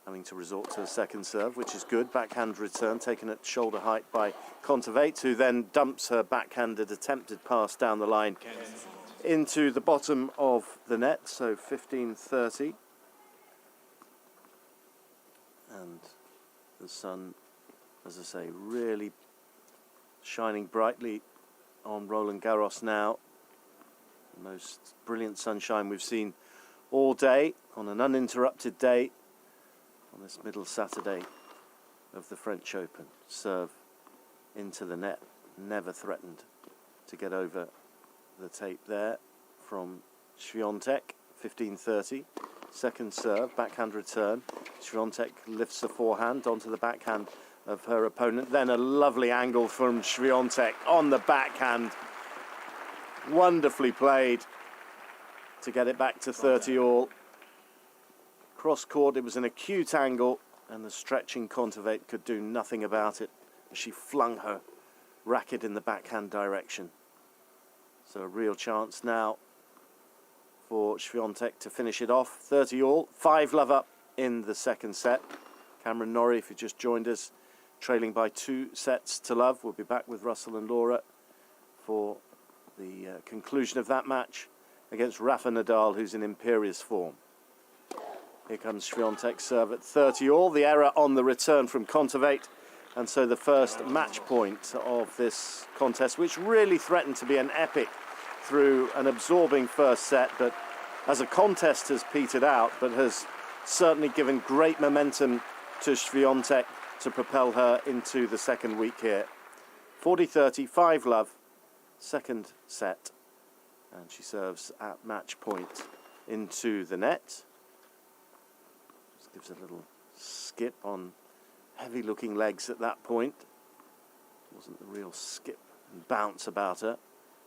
having to resort to a second serve, which is good. Backhand return taken at shoulder height by Kontaveit, who then dumps her backhanded attempted pass down the line into the bottom of the net, so 15-30. And the sun, as I say, really shining brightly on Roland Garros now. The most brilliant sunshine we've seen all day, on an uninterrupted day, on this middle Saturday of the French Open. Serve into the net, never threatened to get over the tape there from Świątek, 15-30. Second serve, backhand return. Świątek lifts the forehand onto the backhand of her opponent. Then a lovely angle from Świątek on the backhand. Wonderfully played to get it back to 30 all. Cross court, it was an acute angle, and the stretching Kontaveit could do nothing about it as she flung her racket in the backhand direction. So a real chance now for Świątek to finish it off. 30 all, 5-love up in the second set. Cameron Norrie, if you just joined us, trailing by 2-love. We'll be back with Russell and Laura for the conclusion of that match against Rafa Nadal, who's in imperious form. Here comes Świątek's serve at 30 all. The error on the return from Kontaveit, and so the first match point of this contest, which really threatened to be an epic through an absorbing first set, but as a contest has petered out, but has certainly given great momentum to Świątek to propel her into the second week here. 40-30, 5-love, second set, and she serves at match point into the net. Just gives a little skip on heavy looking legs at that point. Wasn't the real skip and bounce about her.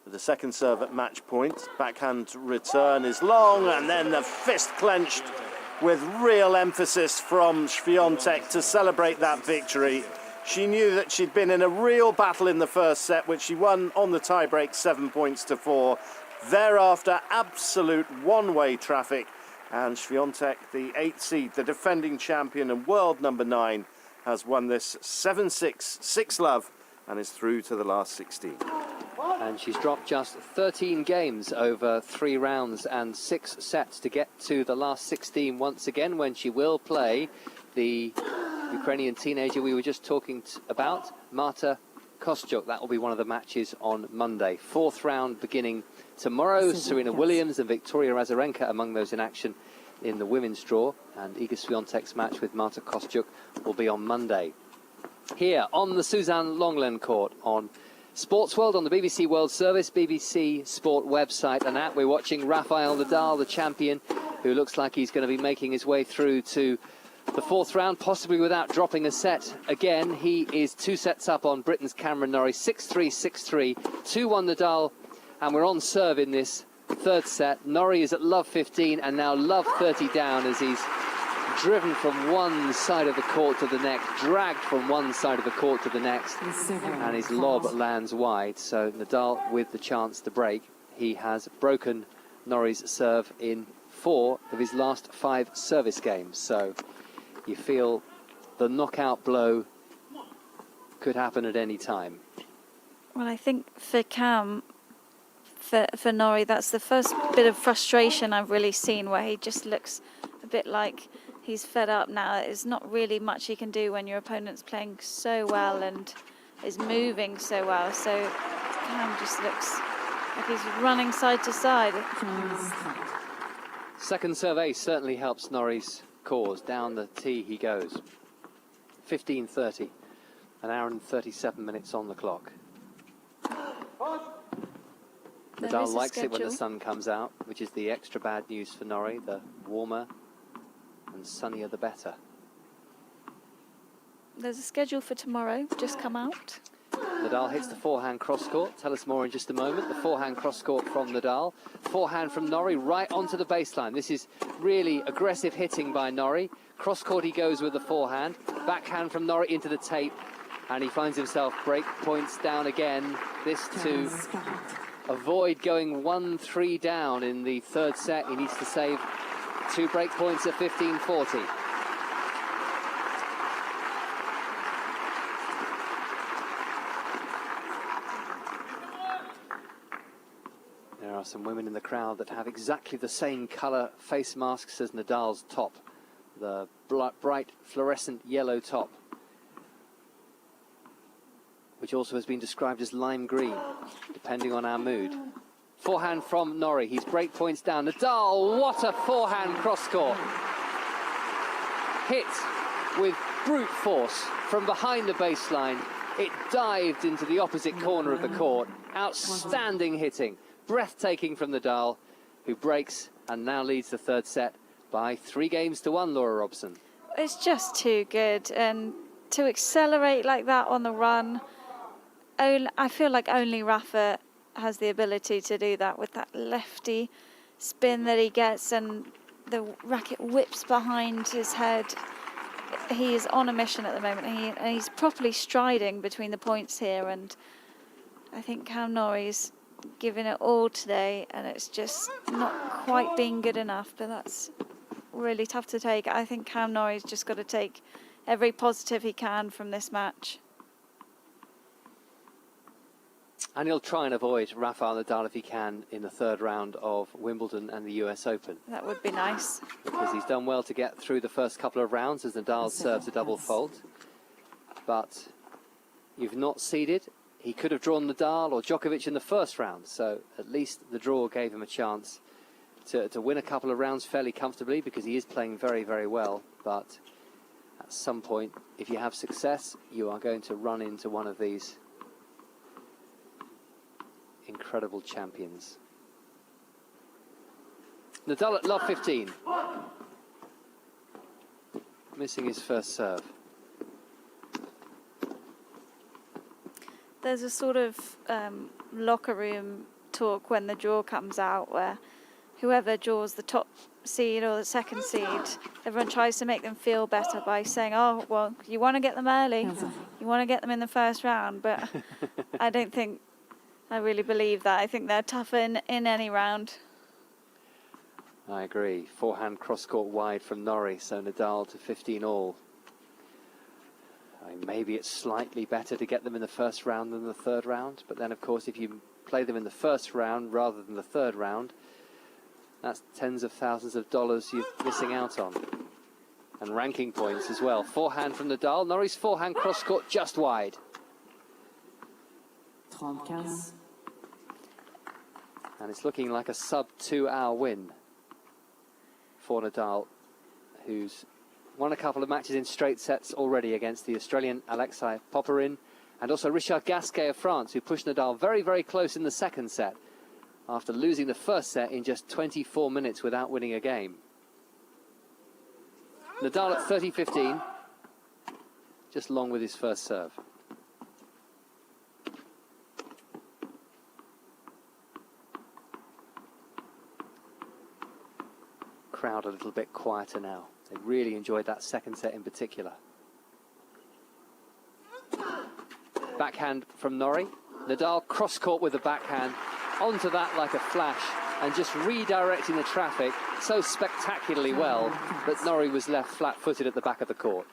But the second serve at match point. Backhand return is long, and then the fist clenched with real emphasis from Świątek to celebrate that victory. She knew that she'd been in a real battle in the first set, which she won on the tiebreak 7-4. Thereafter, absolute one-way traffic, and Świątek, the 8th seed, the defending champion and world number 9, has won this 7-6, 6-love, and is through to the last 16. And she's dropped just 13 games over 3 rounds and 6 sets to get to the last 16 once again, when she will play the Ukrainian teenager we were just talking about, Marta Kostyuk. That will be one of the matches on Monday. 4th round beginning tomorrow. Serena Williams and Victoria Azarenka among those in action in the women's draw, and Iga Świątek's match with Marta Kostyuk will be on Monday. Here on the Suzanne Lenglen court on Sports World, on the BBC World Service, BBC Sport website and app, we're watching Rafael Nadal, the champion, who looks like he's going to be making his way through to the 4th round, possibly without dropping a set again. He is 2 sets up on Britain's Cameron Norrie, 6-3, 6-3, 2-1 Nadal, and we're on serve in this 3rd set. Norrie is at love 15 and now love 30 down as he's driven from one side of the court to the next, dragged from one side of the court to the next, and his lob lands wide. So Nadal with the chance to break. He has broken Norrie's serve in 4 of his last 5 service games. So you feel the knockout blow could happen at any time. Well, I think for Cam, for Norrie, that's the first bit of frustration I've really seen, where he just looks a bit like he's fed up now. There's not really much he can do when your opponent's playing so well and is moving so well. So Cam just looks like he's running side to side. Second serve ace certainly helps Norrie's cause. Down the tee he goes. 15-30, an hour and 37 minutes on the clock. Nadal likes it when the sun comes out, which is the extra bad news for Norrie. The warmer and sunnier the better. There's a schedule for tomorrow, just come out. Nadal hits the forehand cross-court. Tell us more in just a moment. The forehand cross-court from Nadal. Forehand from Norrie right onto the baseline. This is really aggressive hitting by Norrie. Cross-court he goes with the forehand. Backhand from Norrie into the tape. And he finds himself break points down again. This to avoid going 1-3 down in the 3rd set. He needs to save 2 break points at 15-40. some women in the crowd that have exactly the same colour face masks as Nadal's top, the bright fluorescent yellow top, which also has been described as lime green, depending on our mood. Forehand from Norrie, he's break points down. Nadal, what a forehand cross-court. Hit with brute force from behind the baseline. It dived into the opposite corner of the court. Outstanding hitting, breathtaking from Nadal, who breaks and now leads the third set by 3-1, Laura Robson. It's just too good, and to accelerate like that on the run, I feel like only Rafa has the ability to do that with that lefty spin that he gets, and the racket whips behind his head. He is on a mission at the moment, and he's properly striding between the points here, and I think Cam Norrie's giving it all today, and it's just not quite being good enough, but that's really tough to take. I think Cam Norrie's just got to take every positive he can from this match. And he'll try and avoid Rafael Nadal if he can in the third round of Wimbledon and the US Open. That would be nice. Because he's done well to get through the first couple of rounds as Nadal serves a double fault. But you've not seeded. He could have drawn Nadal or Djokovic in the first round, so at least the draw gave him a chance to win a couple of rounds fairly comfortably, because he is playing very, very well. But at some point, if you have success, you are going to run into one of these incredible champions. Nadal at love 15. Missing his first serve. There's a sort of locker room talk when the draw comes out, where whoever draws the top seed or the second seed, everyone tries to make them feel better by saying, oh, well, you want to get them early, you want to get them in the first round, but I don't think I really believe that. I think they're tougher in any round. I agree. Forehand cross-court wide from Norrie, so Nadal to 15 all. Maybe it's slightly better to get them in the first round than the third round, but then, of course, if you play them in the first round rather than the third round, that's tens of thousands of dollars you're missing out on. And ranking points as well. Forehand from Nadal. Norrie's forehand cross-court just wide. 35. And it's looking like a sub-2-hour win for Nadal, who's won a couple of matches in straight sets already against the Australian Alexei Popyrin and also Richard Gasquet of France, who pushed Nadal very, very close in the second set after losing the first set in just 24 minutes without winning a game. Nadal at 30-15, just long with his first serve. Crowd a little bit quieter now. They really enjoyed that second set in particular. Backhand from Norrie. Nadal cross-court with the backhand. Onto that like a flash and just redirecting the traffic so spectacularly well that Norrie was left flat-footed at the back of the court.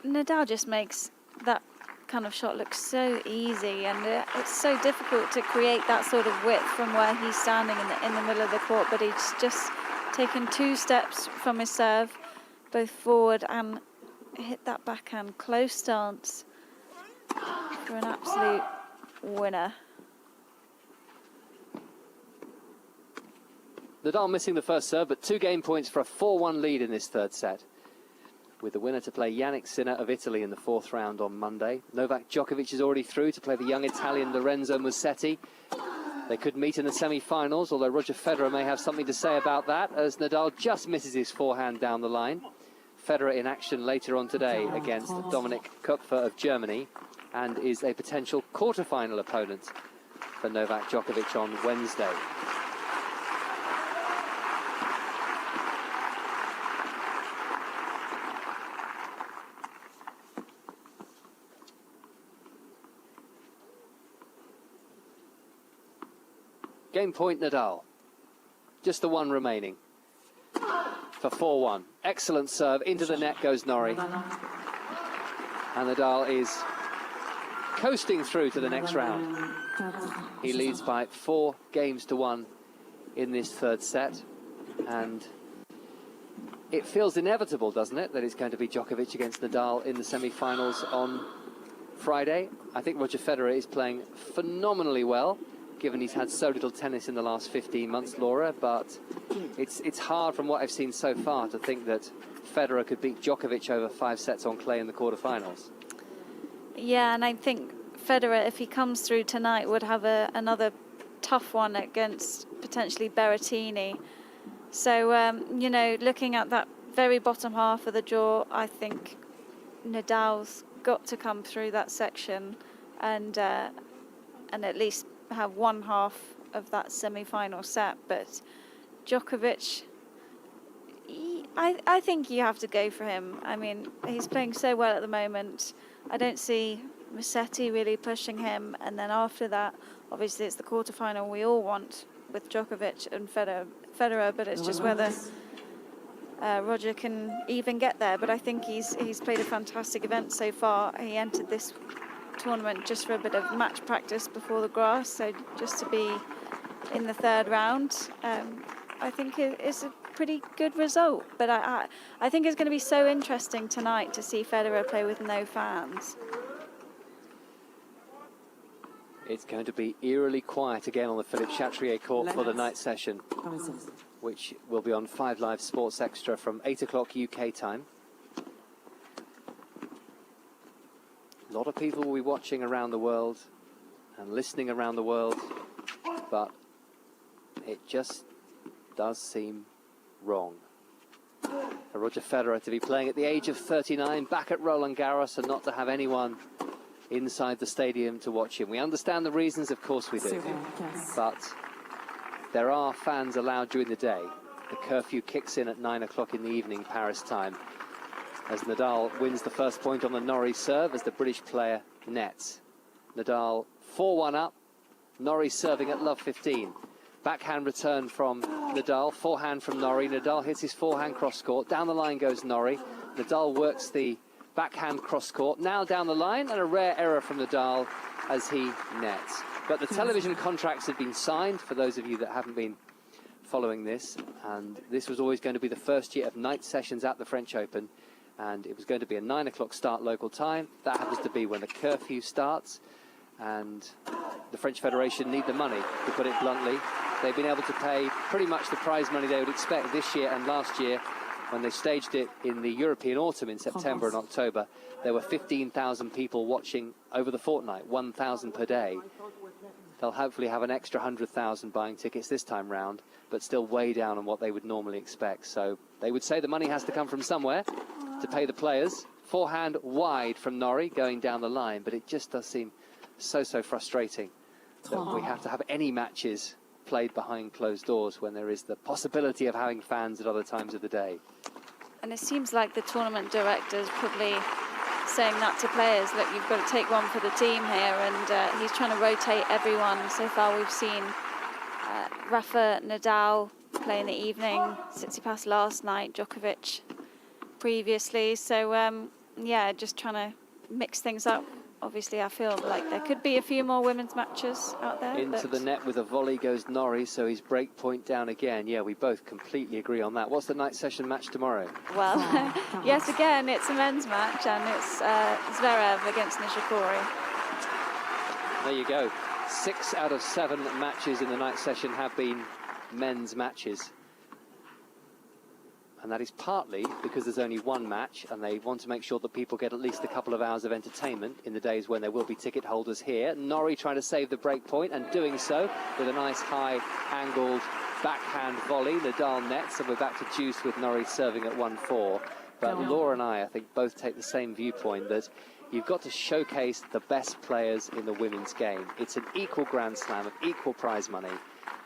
Nadal just makes that kind of shot look so easy, and it's so difficult to create that sort of width from where he's standing in the middle of the court, but he's just taken 2 steps from his serve, both forward, and hit that backhand close stance for an absolute winner. Nadal missing the first serve, but 2 game points for a 4-1 lead in this third set, with the winner to play Yannick Sinner of Italy in the 4th round on Monday. Novak Djokovic is already through to play the young Italian Lorenzo Musetti. They could meet in the semi-finals, although Roger Federer may have something to say about that, as Nadal just misses his forehand down the line. Federer in action later on today against Dominik Koepfer of Germany, and is a potential quarter-final opponent for Novak Djokovic on Wednesday. Game point Nadal. Just the one remaining for 4-1. Excellent serve. Into the net goes Norrie. And Nadal is coasting through to the next round. He leads by 4-1 in this third set. And it feels inevitable, doesn't it, that it's going to be Djokovic against Nadal in the semi-finals on Friday. I think Roger Federer is playing phenomenally well, given he's had so little tennis in the last 15 months, Laura, but it's hard from what I've seen so far to think that Federer could beat Djokovic over 5 sets on clay in the quarterfinals. Yeah, and I think Federer, if he comes through tonight, would have another tough one against potentially Berrettini. So, you know, looking at that very bottom half of the draw, I think Nadal's got to come through that section and at least have one half of that semi-final set. But Djokovic, I think you have to go for him. I mean, he's playing so well at the moment. I don't see Musetti really pushing him. And then after that, obviously it's the quarterfinal we all want with Djokovic and Federer, but it's just whether Roger can even get there. But I think he's played a fantastic event so far. He entered this tournament just for a bit of match practice before the grass, so just to be in the third round, I think it's a pretty good result. But I think it's going to be so interesting tonight to see Federer play with no fans. It's going to be eerily quiet again on the Philippe Chatrier court for the night session, which will be on 5 Live Sports Extra from 8 o'clock UK time. A lot of people will be watching around the world and listening around the world, but it just does seem wrong for Roger Federer to be playing at the age of 39 back at Roland Garros and not to have anyone inside the stadium to watch him. We understand the reasons, of course we do, but there are fans allowed during the day. The curfew kicks in at 9 o'clock in the evening, Paris time, as Nadal wins the first point on the Norrie serve as the British player nets. Nadal 4-1 up, Norrie serving at love 15. Backhand return from Nadal, forehand from Norrie. Nadal hits his forehand cross-court. Down the line goes Norrie. Nadal works the backhand cross-court. Now down the line, and a rare error from Nadal as he nets. But the television contracts had been signed, for those of you that haven't been following this, and this was always going to be the first year of night sessions at the French Open, and it was going to be a 9 o'clock start local time. That happens to be when the curfew starts, and the French Federation need the money, to put it bluntly. They've been able to pay pretty much the prize money they would expect this year and last year. When they staged it in the European autumn in September and October, there were 15,000 people watching over the fortnight, 1,000 per day. They'll hopefully have an extra 100,000 buying tickets this time round, but still way down on what they would normally expect. So they would say the money has to come from somewhere to pay the players. Forehand wide from Norrie going down the line, but it just does seem so frustrating that we have to have any matches played behind closed doors when there is the possibility of having fans at other times of the day. And it seems like the tournament director is probably saying that to players, look, you've got to take one for the team here, and he's trying to rotate everyone. So far we've seen Rafa, Nadal play in the evening, Tsitsipas last night, Djokovic previously. So yeah, just trying to mix things up. Obviously, I feel like there could be a few more women's matches out there. Into the net with a volley goes Norrie, so he's break point down again. Yeah, we both completely agree on that. What's the night session match tomorrow? Well, yes, again, it's a men's match, and it's Zverev against Nishikori. There you go. 6 out of 7 matches in the night session have been men's matches. And that is partly because there's only one match and they want to make sure that people get at least a couple of hours of entertainment in the days when there will be ticket holders here. Norrie trying to save the break point and doing so with a nice high angled backhand volley. Nadal nets, and we're back to deuce with Norrie serving at 1-4. But Laura and I think both take the same viewpoint that you've got to showcase the best players in the women's game. It's an equal Grand Slam of equal prize money.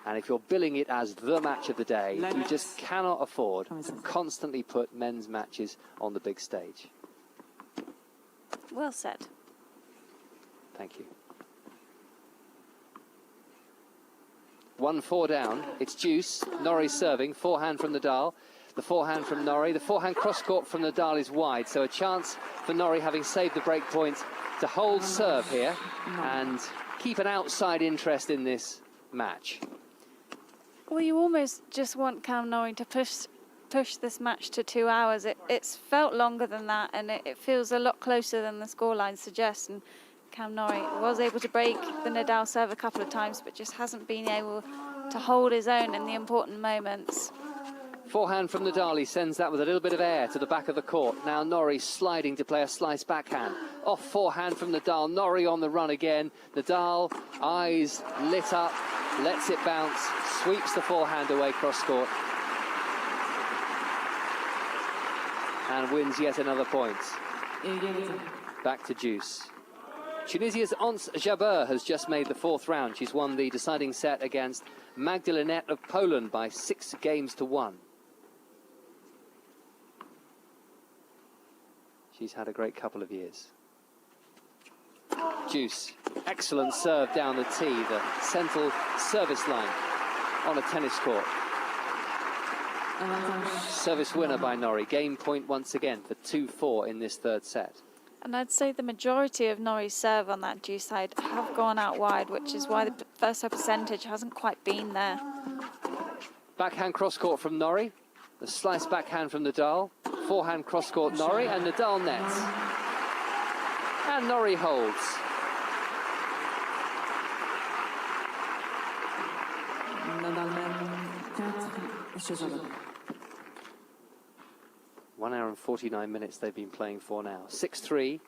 And if you're billing it as the match of the day, you just cannot afford to constantly put men's matches on the big stage. Well said. Thank you. 1-4 down. It's deuce. Norrie serving. Forehand from Nadal. The forehand from Norrie. The forehand cross-court from Nadal is wide. So a chance for Norrie, having saved the break point, to hold serve here and keep an outside interest in this match. Well, you almost just want Cam Norrie to push this match to 2 hours. It's felt longer than that, and it feels a lot closer than the scoreline suggests. And Cam Norrie was able to break the Nadal serve a couple of times, but just hasn't been able to hold his own in the important moments. Forehand from Nadal, he sends that with a little bit of air to the back of the court. Now Norrie sliding to play a slice backhand. Off forehand from Nadal, Norrie on the run again. Nadal, eyes lit up, lets it bounce, sweeps the forehand away cross court. And wins yet another point. Back to deuce. Tunisia's Ons Jabeur has just made the 4th round. She's won the deciding set against Magdalenet of Poland by 6 games to 1. She's had a great couple of years. Deuce, excellent serve down the tee, the central service line on a tennis court. Service winner by Norrie. Game point once again for 2-4 in this 3rd set. And I'd say the majority of Norrie's serve on that deuce side have gone out wide, which is why the first serve percentage hasn't quite been there. Backhand cross court from Norrie. The slice backhand from Nadal. Forehand cross court Norrie, and Nadal nets. And Norrie holds. Nadal 1 hour and 49 minutes they've been playing for now. 6-3,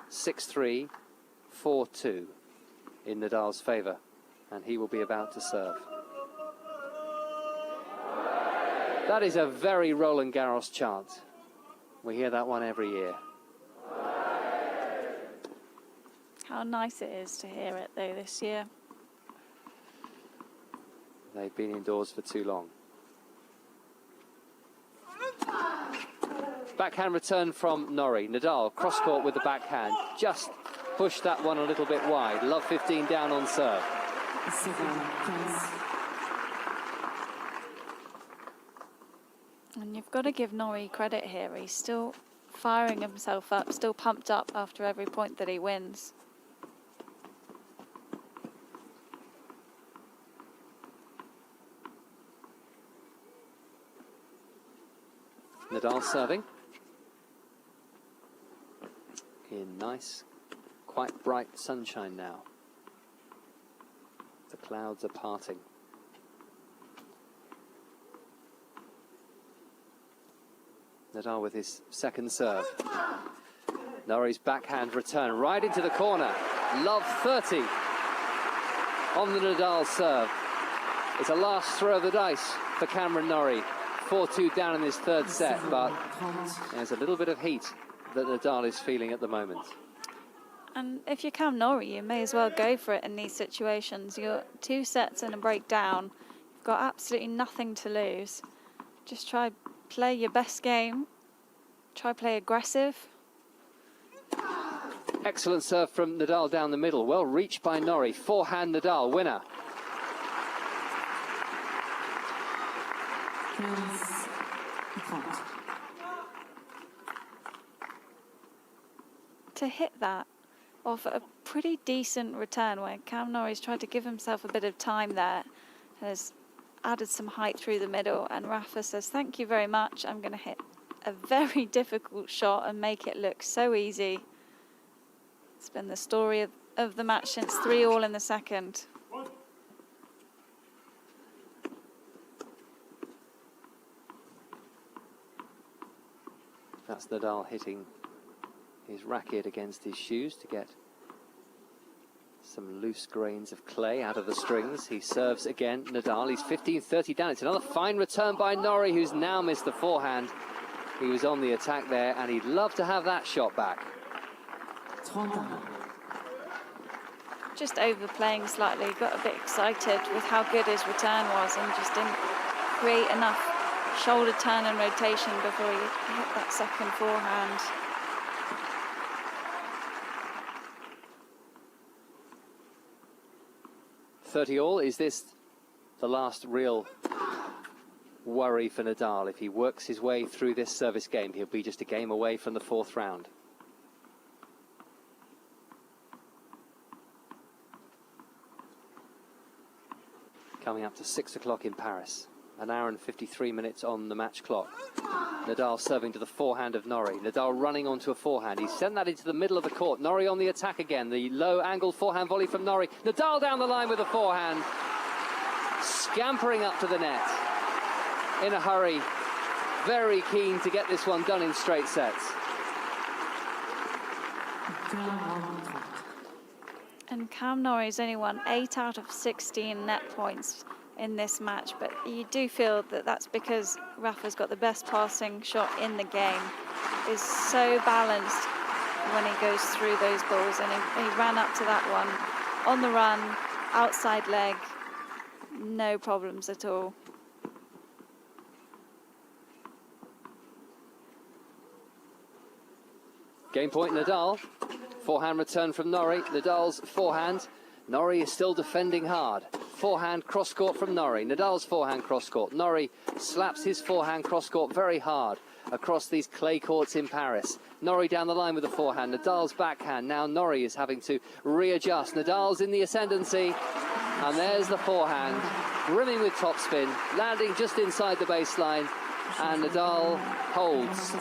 6-3, 4-2 in Nadal's favour, and he will be about to serve. That is a very Roland Garros chant. We hear that one every year. How nice it is to hear it, though, this year. They've been indoors for too long. Backhand return from Norrie. Nadal cross court with the backhand. Just pushed that one a little bit wide. Love 15 down on serve. And you've got to give Norrie credit here. He's still firing himself up, still pumped up after every point that he wins. Nadal serving. In nice, quite bright sunshine now. The clouds are parting. Nadal with his 2nd serve. Norrie's backhand return right into the corner. Love 30 on the Nadal serve. It's a last throw of the dice for Cameron Norrie. 4-2 down in this 3rd set, but there's a little bit of heat that Nadal is feeling at the moment. And if you're Cam Norrie, you may as well go for it in these situations. You're 2 sets and a break down. You've got absolutely nothing to lose. Just try play your best game. Try play aggressive. Excellent serve from Nadal down the middle. Well reached by Norrie. Forehand Nadal, winner. To hit that off a pretty decent return where Cam Norrie's tried to give himself a bit of time there, has added some height through the middle, and Rafa says, thank you very much, I'm going to hit a very difficult shot and make it look so easy. It's been the story of the match since 3-all in the 2nd. That's Nadal hitting his racket against his shoes to get some loose grains of clay out of the strings. He serves again, Nadal. He's 15-30 down. It's another fine return by Norrie, who's now missed the forehand. He was on the attack there, and he'd love to have that shot back. Just overplaying slightly, got a bit excited with how good his return was and just didn't create enough shoulder turn and rotation before he hit that 2nd forehand. All. Is this the last real worry for Nadal? If he works his way through this service game, he'll be just a game away from the 4th round. coming up to 6 o'clock in Paris. An hour and 53 minutes on the match clock. Nadal serving to the forehand of Norrie. Nadal running onto a forehand. He sent that into the middle of the court. Norrie on the attack again. The low angle forehand volley from Norrie. Nadal down the line with a forehand. Scampering up to the net. In a hurry. Very keen to get this one done in straight sets. And Cam Norrie's only won 8 out of 16 net points in this match, but you do feel that that's because Rafa's got the best passing shot in the game. Is so balanced when he goes through those balls, and he ran up to that one on the run, outside leg, no problems at all. Game point Nadal. Forehand return from Norrie. Nadal's forehand. Norrie is still defending hard. Forehand cross-court from Norrie. Nadal's forehand cross-court. Norrie slaps his forehand cross-court very hard across these clay courts in Paris. Norrie down the line with the forehand. Nadal's backhand. Now Norrie is having to readjust. Nadal's in the ascendancy. And there's the forehand. Brimming with topspin. Landing just inside the baseline. And Nadal holds.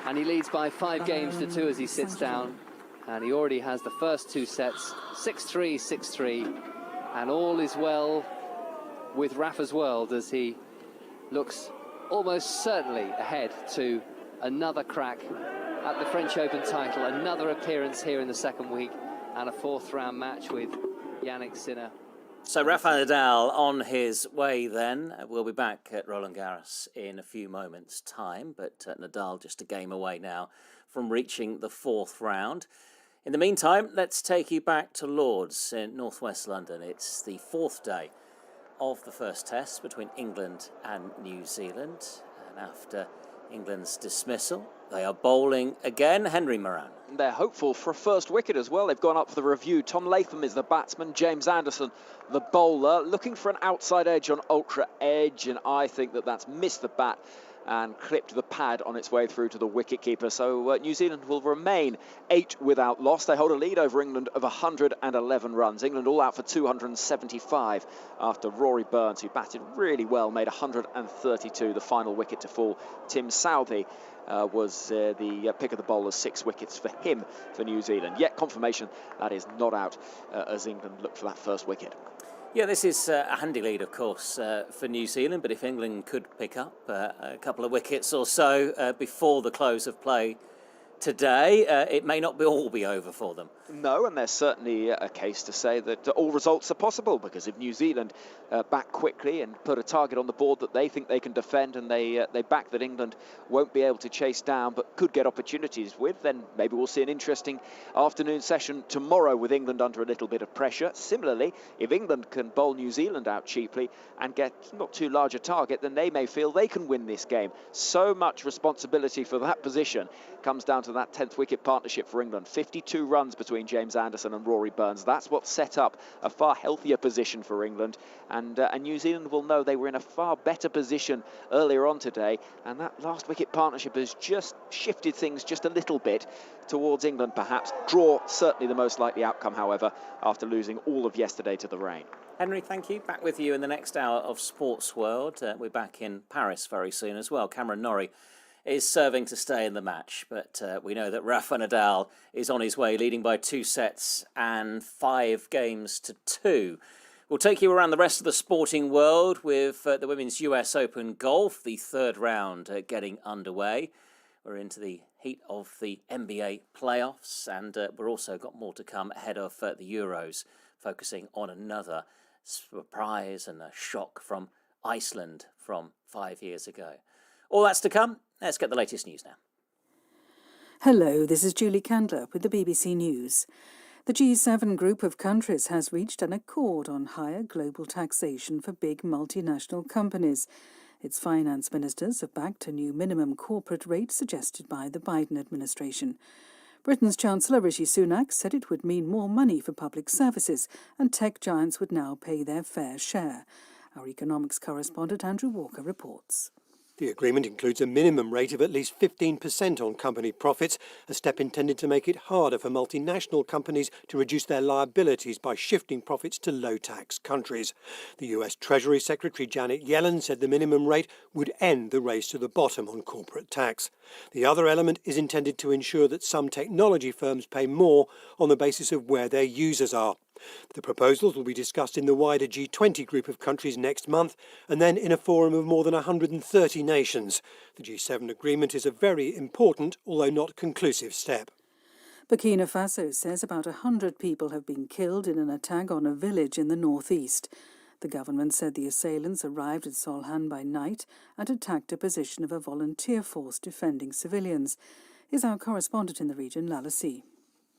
And he leads by 5 games to 2 as he sits down. And he already has the first 2 sets, 6-3, 6-3. And all is well with Rafa's world as he looks almost certainly ahead to another crack at the French Open title, another appearance here in the second week, and a 4th round match with Yannick Sinner. So Rafael Nadal on his way then. We'll be back at Roland Garros in a few moments' time, but Nadal just a game away now from reaching the 4th round. In the meantime, let's take you back to Lords in northwest London. It's the 4th day of the first test between England and New Zealand. And after England's dismissal, they are bowling again. Henry Moran. They're hopeful for a first wicket as well. They've gone up for the review. Tom Latham is the batsman, James Anderson the bowler, looking for an outside edge on ultra edge, and I think that's missed the bat and clipped the pad on its way through to the wicketkeeper. So New Zealand will remain 8 without loss. They hold a lead over England of 111 runs. England all out for 275 after Rory Burns, who batted really well, made 132, the final wicket to fall. Tim Southey was the pick of the bowlers, 6 wickets for him for New Zealand. Yet confirmation that is not out as England look for that first wicket. Yeah, this is a handy lead, of course, for New Zealand, but if England could pick up a couple of wickets or so before the close of play today, it may not all be over for them. No, and there's certainly a case to say that all results are possible, because if New Zealand back quickly and put a target on the board that they think they can defend, and they back that England won't be able to chase down but could get opportunities with, then maybe we'll see an interesting afternoon session tomorrow with England under a little bit of pressure. Similarly, if England can bowl New Zealand out cheaply and get not too large a target, then they may feel they can win this game. So much responsibility for that position comes down to that 10th wicket partnership for England. 52 runs between James Anderson and Rory Burns. That's what set up a far healthier position for England, and New Zealand will know they were in a far better position earlier on today, and that last wicket partnership has just shifted things just a little bit towards England perhaps. Draw certainly the most likely outcome, however, after losing all of yesterday to the rain. Henry, thank you. Back with you in the next hour of Sports World. We're back in Paris very soon as well. Cameron Norrie is serving to stay in the match, but we know that Rafa Nadal is on his way, leading by 2 sets and 5 games to 2. We'll take you around the rest of the sporting world with the Women's US Open Golf, the 3rd round getting underway. We're into the heat of the NBA playoffs, and we've also got more to come ahead of the Euros, focusing on another surprise and a shock from Iceland from 5 years ago. All that's to come. Let's get the latest news now. Hello, this is Julie Candler with the BBC News. The G7 group of countries has reached an accord on higher global taxation for big multinational companies. Its finance ministers have backed a new minimum corporate rate suggested by the Biden administration. Britain's Chancellor Rishi Sunak said it would mean more money for public services, and tech giants would now pay their fair share. Our economics correspondent Andrew Walker reports. The agreement includes a minimum rate of at least 15% on company profits, a step intended to make it harder for multinational companies to reduce their liabilities by shifting profits to low-tax countries. The US Treasury Secretary Janet Yellen said the minimum rate would end the race to the bottom on corporate tax. The other element is intended to ensure that some technology firms pay more on the basis of where their users are. The proposals will be discussed in the wider G20 group of countries next month and then in a forum of more than 130 nations. The G7 agreement is a very important, although not conclusive, step. Burkina Faso says about 100 people have been killed in an attack on a village in the northeast. The government said the assailants arrived at Solhan by night and attacked a position of a volunteer force defending civilians. Is our correspondent in the region, Lalasi.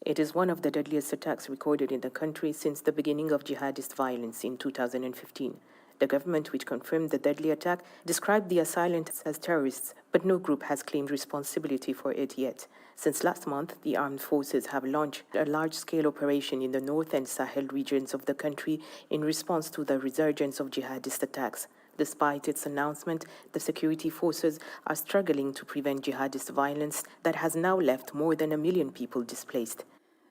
It is one of the deadliest attacks recorded in the country since the beginning of jihadist violence in 2015. The government, which confirmed the deadly attack, described the assailants as terrorists, but no group has claimed responsibility for it yet. Since last month, the armed forces have launched a large-scale operation in the north and Sahel regions of the country in response to the resurgence of jihadist attacks. Despite its announcement, the security forces are struggling to prevent jihadist violence that has now left more than 1 million people displaced.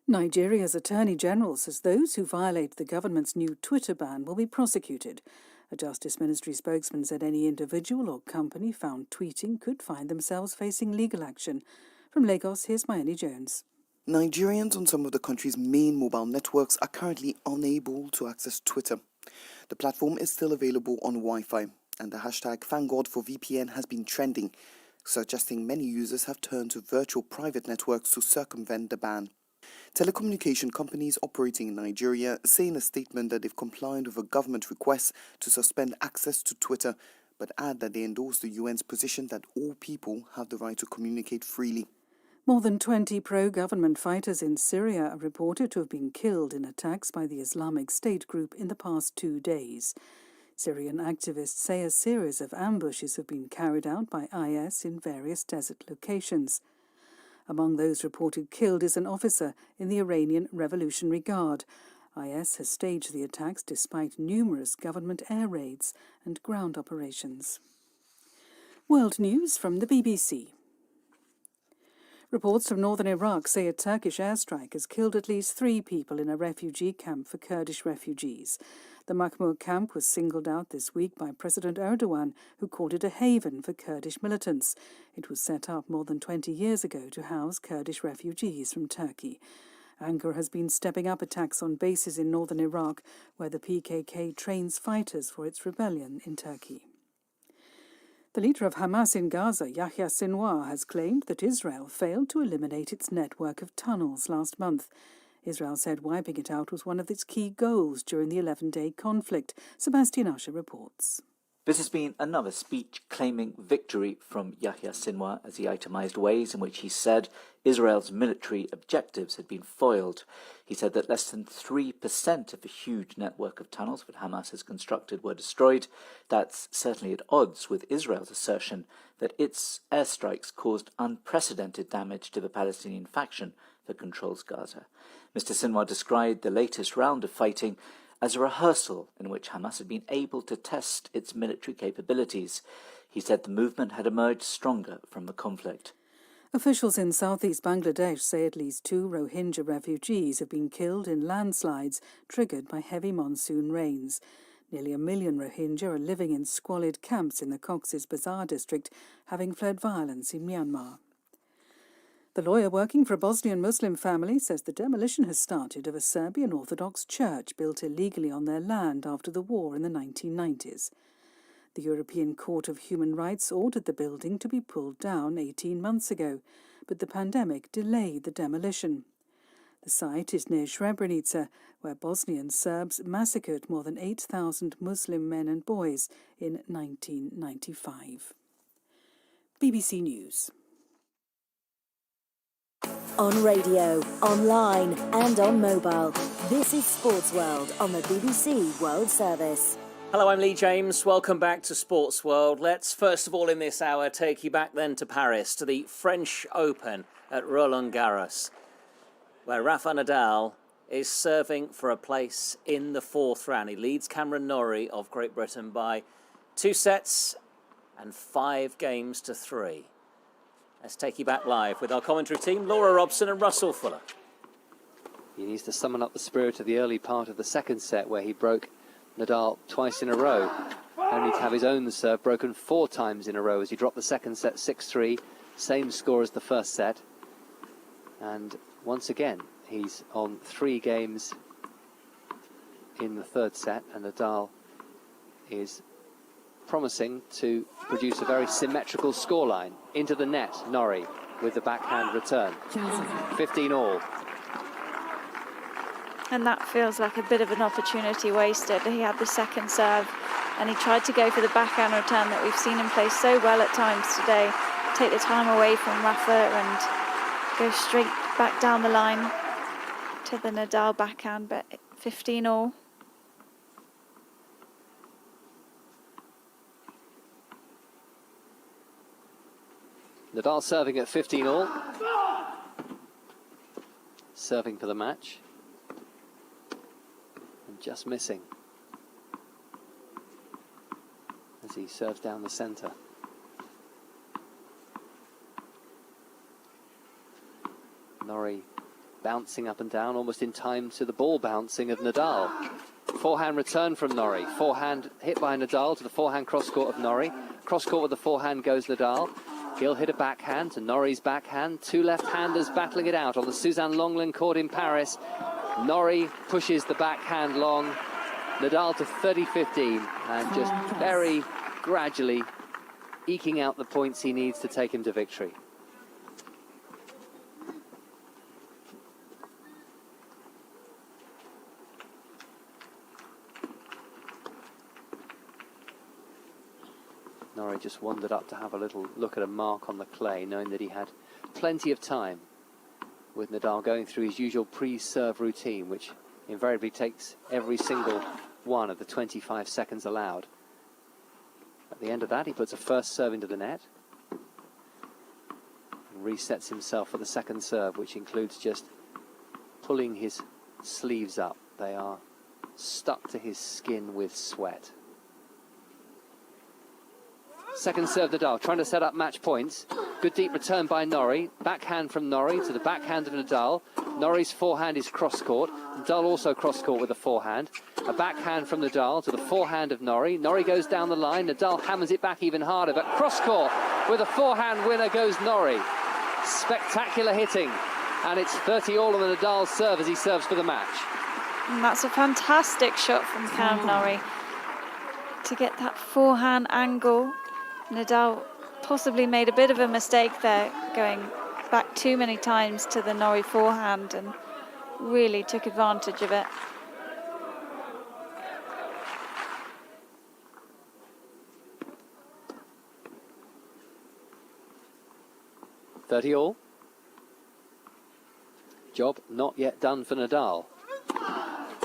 Nigeria's Attorney General says those who violate the government's new Twitter ban will be prosecuted. A Justice Ministry spokesman said any individual or company found tweeting could find themselves facing legal action. From Lagos, here's Mayeni Jones. Nigerians on some of the country's main mobile networks are currently unable to access Twitter. The platform is still available on Wi-Fi, and the hashtag #ThankGodForVPN has been trending, suggesting many users have turned to virtual private networks to circumvent the ban. Telecommunication companies operating in Nigeria say in a statement that they've complied with a government request to suspend access to Twitter, but add that they endorse the UN's position that all people have the right to communicate freely. More than 20 pro-government fighters in Syria are reported to have been killed in attacks by the Islamic State group in the past 2 days. Syrian activists say a series of ambushes have been carried out by IS in various desert locations. Among those reported killed is an officer in the Iranian Revolutionary Guard. IS has staged the attacks despite numerous government air raids and ground operations. World News from the BBC. Reports from northern Iraq say a Turkish airstrike has killed at least 3 people in a refugee camp for Kurdish refugees. The Mahmud camp was singled out this week by President Erdogan, who called it a haven for Kurdish militants. It was set up more than 20 years ago to house Kurdish refugees from Turkey. Ankara has been stepping up attacks on bases in northern Iraq, where the PKK trains fighters for its rebellion in Turkey. The leader of Hamas in Gaza, Yahya Sinwar, has claimed that Israel failed to eliminate its network of tunnels last month. Israel said wiping it out was one of its key goals during the 11-day conflict. Sebastian Usher reports. This has been another speech claiming victory from Yahya Sinwar as he itemised ways in which he said Israel's military objectives had been foiled. He said that less than 3% of the huge network of tunnels that Hamas has constructed were destroyed. That's certainly at odds with Israel's assertion that its airstrikes caused unprecedented damage to the Palestinian faction that controls Gaza. Mr. Sinwar described the latest round of fighting as a rehearsal in which Hamas had been able to test its military capabilities. He said the movement had emerged stronger from the conflict. Officials in southeast Bangladesh say at least 2 Rohingya refugees have been killed in landslides triggered by heavy monsoon rains. Nearly 1 million Rohingya are living in squalid camps in the Cox's Bazar district, having fled violence in Myanmar. The lawyer working for a Bosnian Muslim family says the demolition has started of a Serbian Orthodox church built illegally on their land after the war in the 1990s. The European Court of Human Rights ordered the building to be pulled down 18 months ago, but the pandemic delayed the demolition. The site is near Srebrenica, where Bosnian Serbs massacred more than 8,000 Muslim men and boys in 1995. BBC News. On radio, online and on mobile. This is Sports World on the BBC World Service. Hello, I'm Lee James. Welcome back to Sports World. Let's first of all in this hour take you back then to Paris, to the French Open at Roland Garros, where Rafa Nadal is serving for a place in the 4th round. He leads Cameron Norrie of Great Britain by 2 sets and 5 games to 3. Let's take you back live with our commentary team, Laura Robson and Russell Fuller. He needs to summon up the spirit of the early part of the second set where he broke Nadal twice in a row. Only to have his own serve broken 4 times in a row as he dropped the second set 6-3. Same score as the first set. And once again, he's on 3 games in the third set, and Nadal is promising to produce a very symmetrical scoreline. Into the net, Norrie with the backhand return. 15 all. And that feels like a bit of an opportunity wasted. He had the second serve and he tried to go for the backhand return that we've seen him play so well at times today. Take the time away from Rafa and go straight back down the line to the Nadal backhand, but 15 all. Nadal serving at 15 all. Serving for the match. And just missing as he serves down the centre. Norrie bouncing up and down, almost in time to the ball bouncing of Nadal. Forehand return from Norrie. Forehand hit by Nadal to the forehand cross-court of Norrie. Cross-court with the forehand goes Nadal. He'll hit a backhand to Norrie's backhand. 2 left-handers battling it out on the Suzanne Lenglen court in Paris. Norrie pushes the backhand long. Nadal to 30-15 and just very gradually eking out the points he needs to take him to victory. Norrie just wandered up to have a little look at a mark on the clay, knowing that he had plenty of time, with Nadal going through his usual pre-serve routine, which invariably takes every single one of the 25 seconds allowed. At the end of that, he puts a first serve into the net and resets himself for the second serve, which includes just pulling his sleeves up. They are stuck to his skin with sweat. Second serve Nadal, trying to set up match points. Good deep return by Norrie. Backhand from Norrie to the backhand of Nadal. Norrie's forehand is cross-court. Nadal also cross-court with a forehand. A backhand from Nadal to the forehand of Norrie. Norrie goes down the line. Nadal hammers it back even harder, but cross-court with a forehand winner goes Norrie. Spectacular hitting. And it's 30 all on the Nadal serve as he serves for the match. And that's a fantastic shot from Cam Norrie to get that forehand angle. Nadal possibly made a bit of a mistake there, going back too many times to the Norrie forehand, and really took advantage of it. $30 all. Job not yet done for Nadal.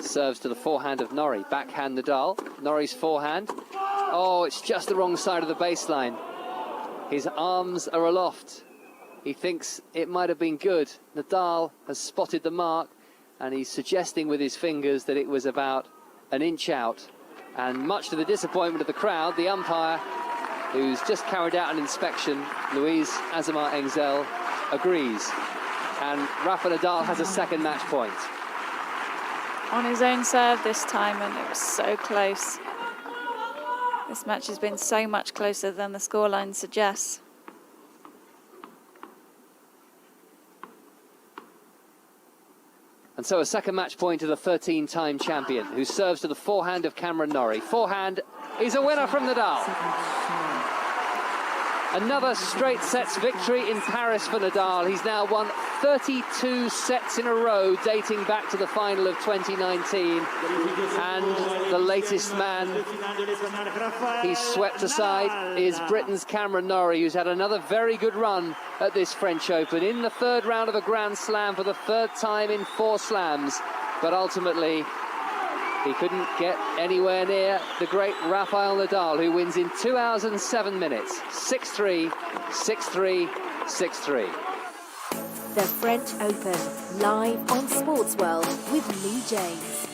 Serves to the forehand of Norrie. Backhand Nadal. Norrie's forehand. Oh, it's just the wrong side of the baseline. His arms are aloft. He thinks it might have been good. Nadal has spotted the mark and he's suggesting with his fingers that it was about an inch out. And much to the disappointment of the crowd, the umpire, who's just carried out an inspection, Louise Azamar-Engzel, agrees. And Rafa Nadal has a second match point. On his own serve this time, and it was so close. This match has been so much closer than the scoreline suggests. And so a second match point to the 13-time champion, who serves to the forehand of Cameron Norrie. Forehand is a winner from Nadal. Another straight sets victory in Paris for Nadal. He's now won 32 sets in a row, dating back to the final of 2019. And the latest man he's swept aside is Britain's Cameron Norrie, who's had another very good run at this French Open, in the third round of a Grand Slam for the third time in 4 slams. But ultimately, he couldn't get anywhere near the great Rafael Nadal, who wins in 2 hours and 7 minutes. 6-3, 6-3, 6-3. The French Open, live on Sports World with Lee James.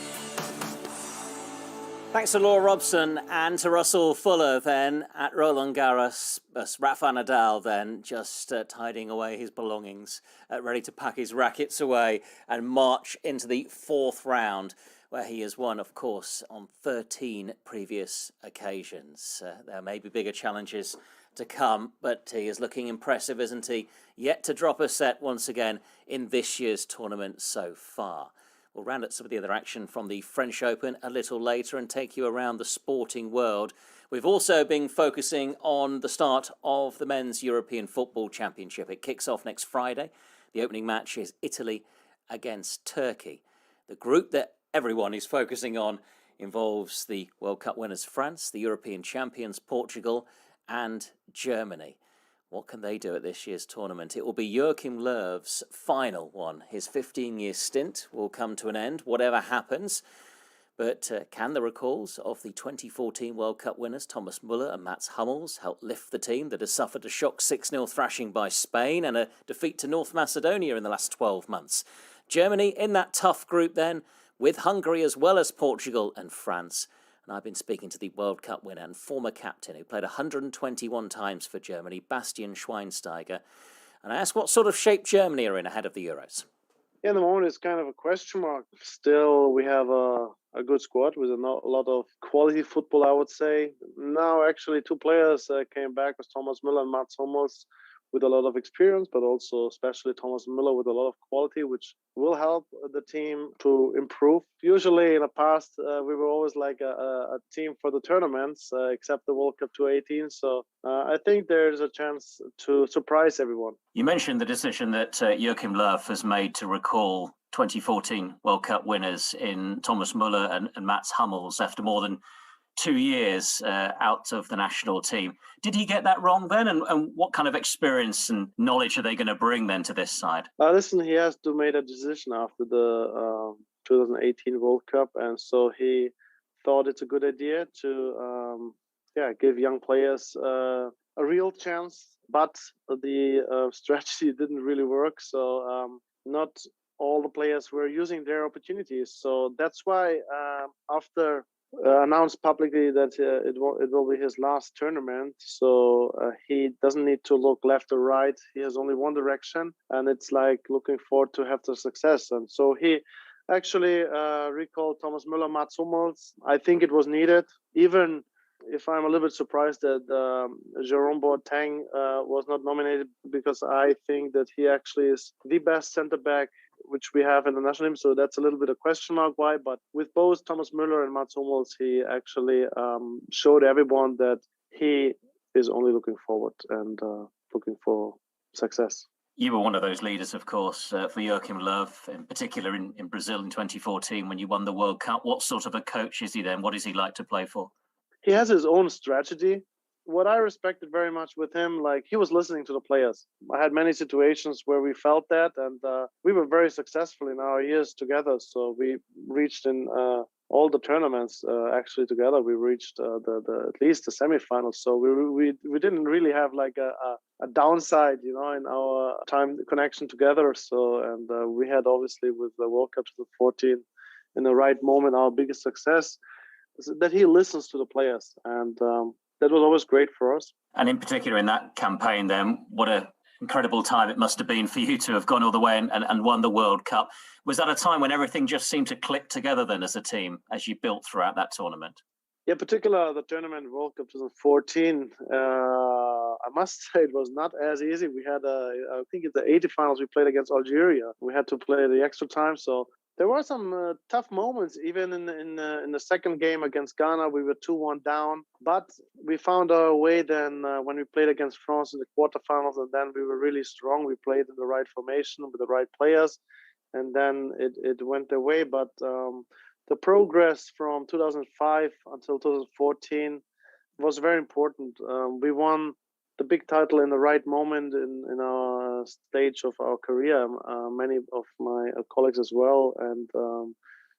Thanks to Laura Robson and to Russell Fuller then at Roland Garros. Rafa Nadal then just tidying away his belongings, ready to pack his rackets away and march into the fourth round, where he has won, of course, on 13 previous occasions. There may be bigger challenges to come, but he is looking impressive, isn't he? Yet to drop a set once again in this year's tournament so far. We'll round up some of the other action from the French Open a little later and take you around the sporting world. We've also been focusing on the start of the Men's European Football Championship. It kicks off next Friday. The opening match is Italy against Turkey. The group that everyone is focusing on involves the World Cup winners France, the European champions Portugal and Germany. What can they do at this year's tournament? It will be Joachim Löw's final one. His 15-year stint will come to an end, whatever happens. But can the recalls of the 2014 World Cup winners Thomas Müller and Mats Hummels help lift the team that has suffered a shock 6-0 thrashing by Spain and a defeat to North Macedonia in the last 12 months? Germany in that tough group then, with Hungary as well as Portugal and France. And I've been speaking to the World Cup winner and former captain who played 121 times for Germany, Bastian Schweinsteiger. And I asked what sort of shape Germany are in ahead of the Euros. Yeah, in the moment it's kind of a question mark. Still, we have a good squad with a lot of quality football, I would say. Now, actually, two players came back with Thomas Müller and Mats Hummels with a lot of experience, but also especially Thomas Müller with a lot of quality, which will help the team to improve. Usually in the past, we were always like a team for the tournaments, except the World Cup 2018. So I think there's a chance to surprise everyone. You mentioned the decision that Joachim Löw has made to recall 2014 World Cup winners in Thomas Müller and Mats Hummels after more than 2 years out of the national team. Did he get that wrong then? And what kind of experience and knowledge are they going to bring then to this side? Listen, he has to make a decision after the 2018 World Cup. And so he thought it's a good idea to give young players a real chance. But the strategy didn't really work. So not all the players were using their opportunities. So that's why after announced publicly that it will be his last tournament, so he doesn't need to look left or right. He has only one direction, and it's like looking forward to have the success. And so he actually recalled Thomas Müller, Mats Hummels. I think it was needed, even if I'm a little bit surprised that Jerome Boateng was not nominated, because I think that he actually is the best centre back which we have in the national team. So that's a little bit of question mark why. But with both Thomas Müller and Mats Hummels, he actually showed everyone that he is only looking forward and looking for success. You were one of those leaders, of course, for Joachim Löw, in particular in Brazil in 2014 when you won the World Cup. What sort of a coach is he then? What does he like to play for? He has his own strategy. What I respected very much with him, like he was listening to the players. I had many situations where we felt that, and we were very successful in our years together. So we reached in all the tournaments actually together. We reached the at least the semifinals. So we didn't really have like a downside, in our time connection together. So and we had obviously with the World Cup 2014 in the right moment our biggest success is that he listens to the players and. That was always great for us. And in particular in that campaign then, what an incredible time it must have been for you to have gone all the way and won the World Cup. Was that a time when everything just seemed to click together then as a team, as you built throughout that tournament? Yeah, particularly the tournament World Cup 2014, I must say it was not as easy. We had, I think in the 80 finals, we played against Algeria. We had to play the extra time, so there were some tough moments. Even in the second game against Ghana, we were 2-1 down. But we found our way then when we played against France in the quarterfinals, and then we were really strong. We played in the right formation with the right players, and then it went their way. But the progress from 2005 until 2014 was very important. We won the big title in the right moment in our stage of our career. Many of my colleagues as well. And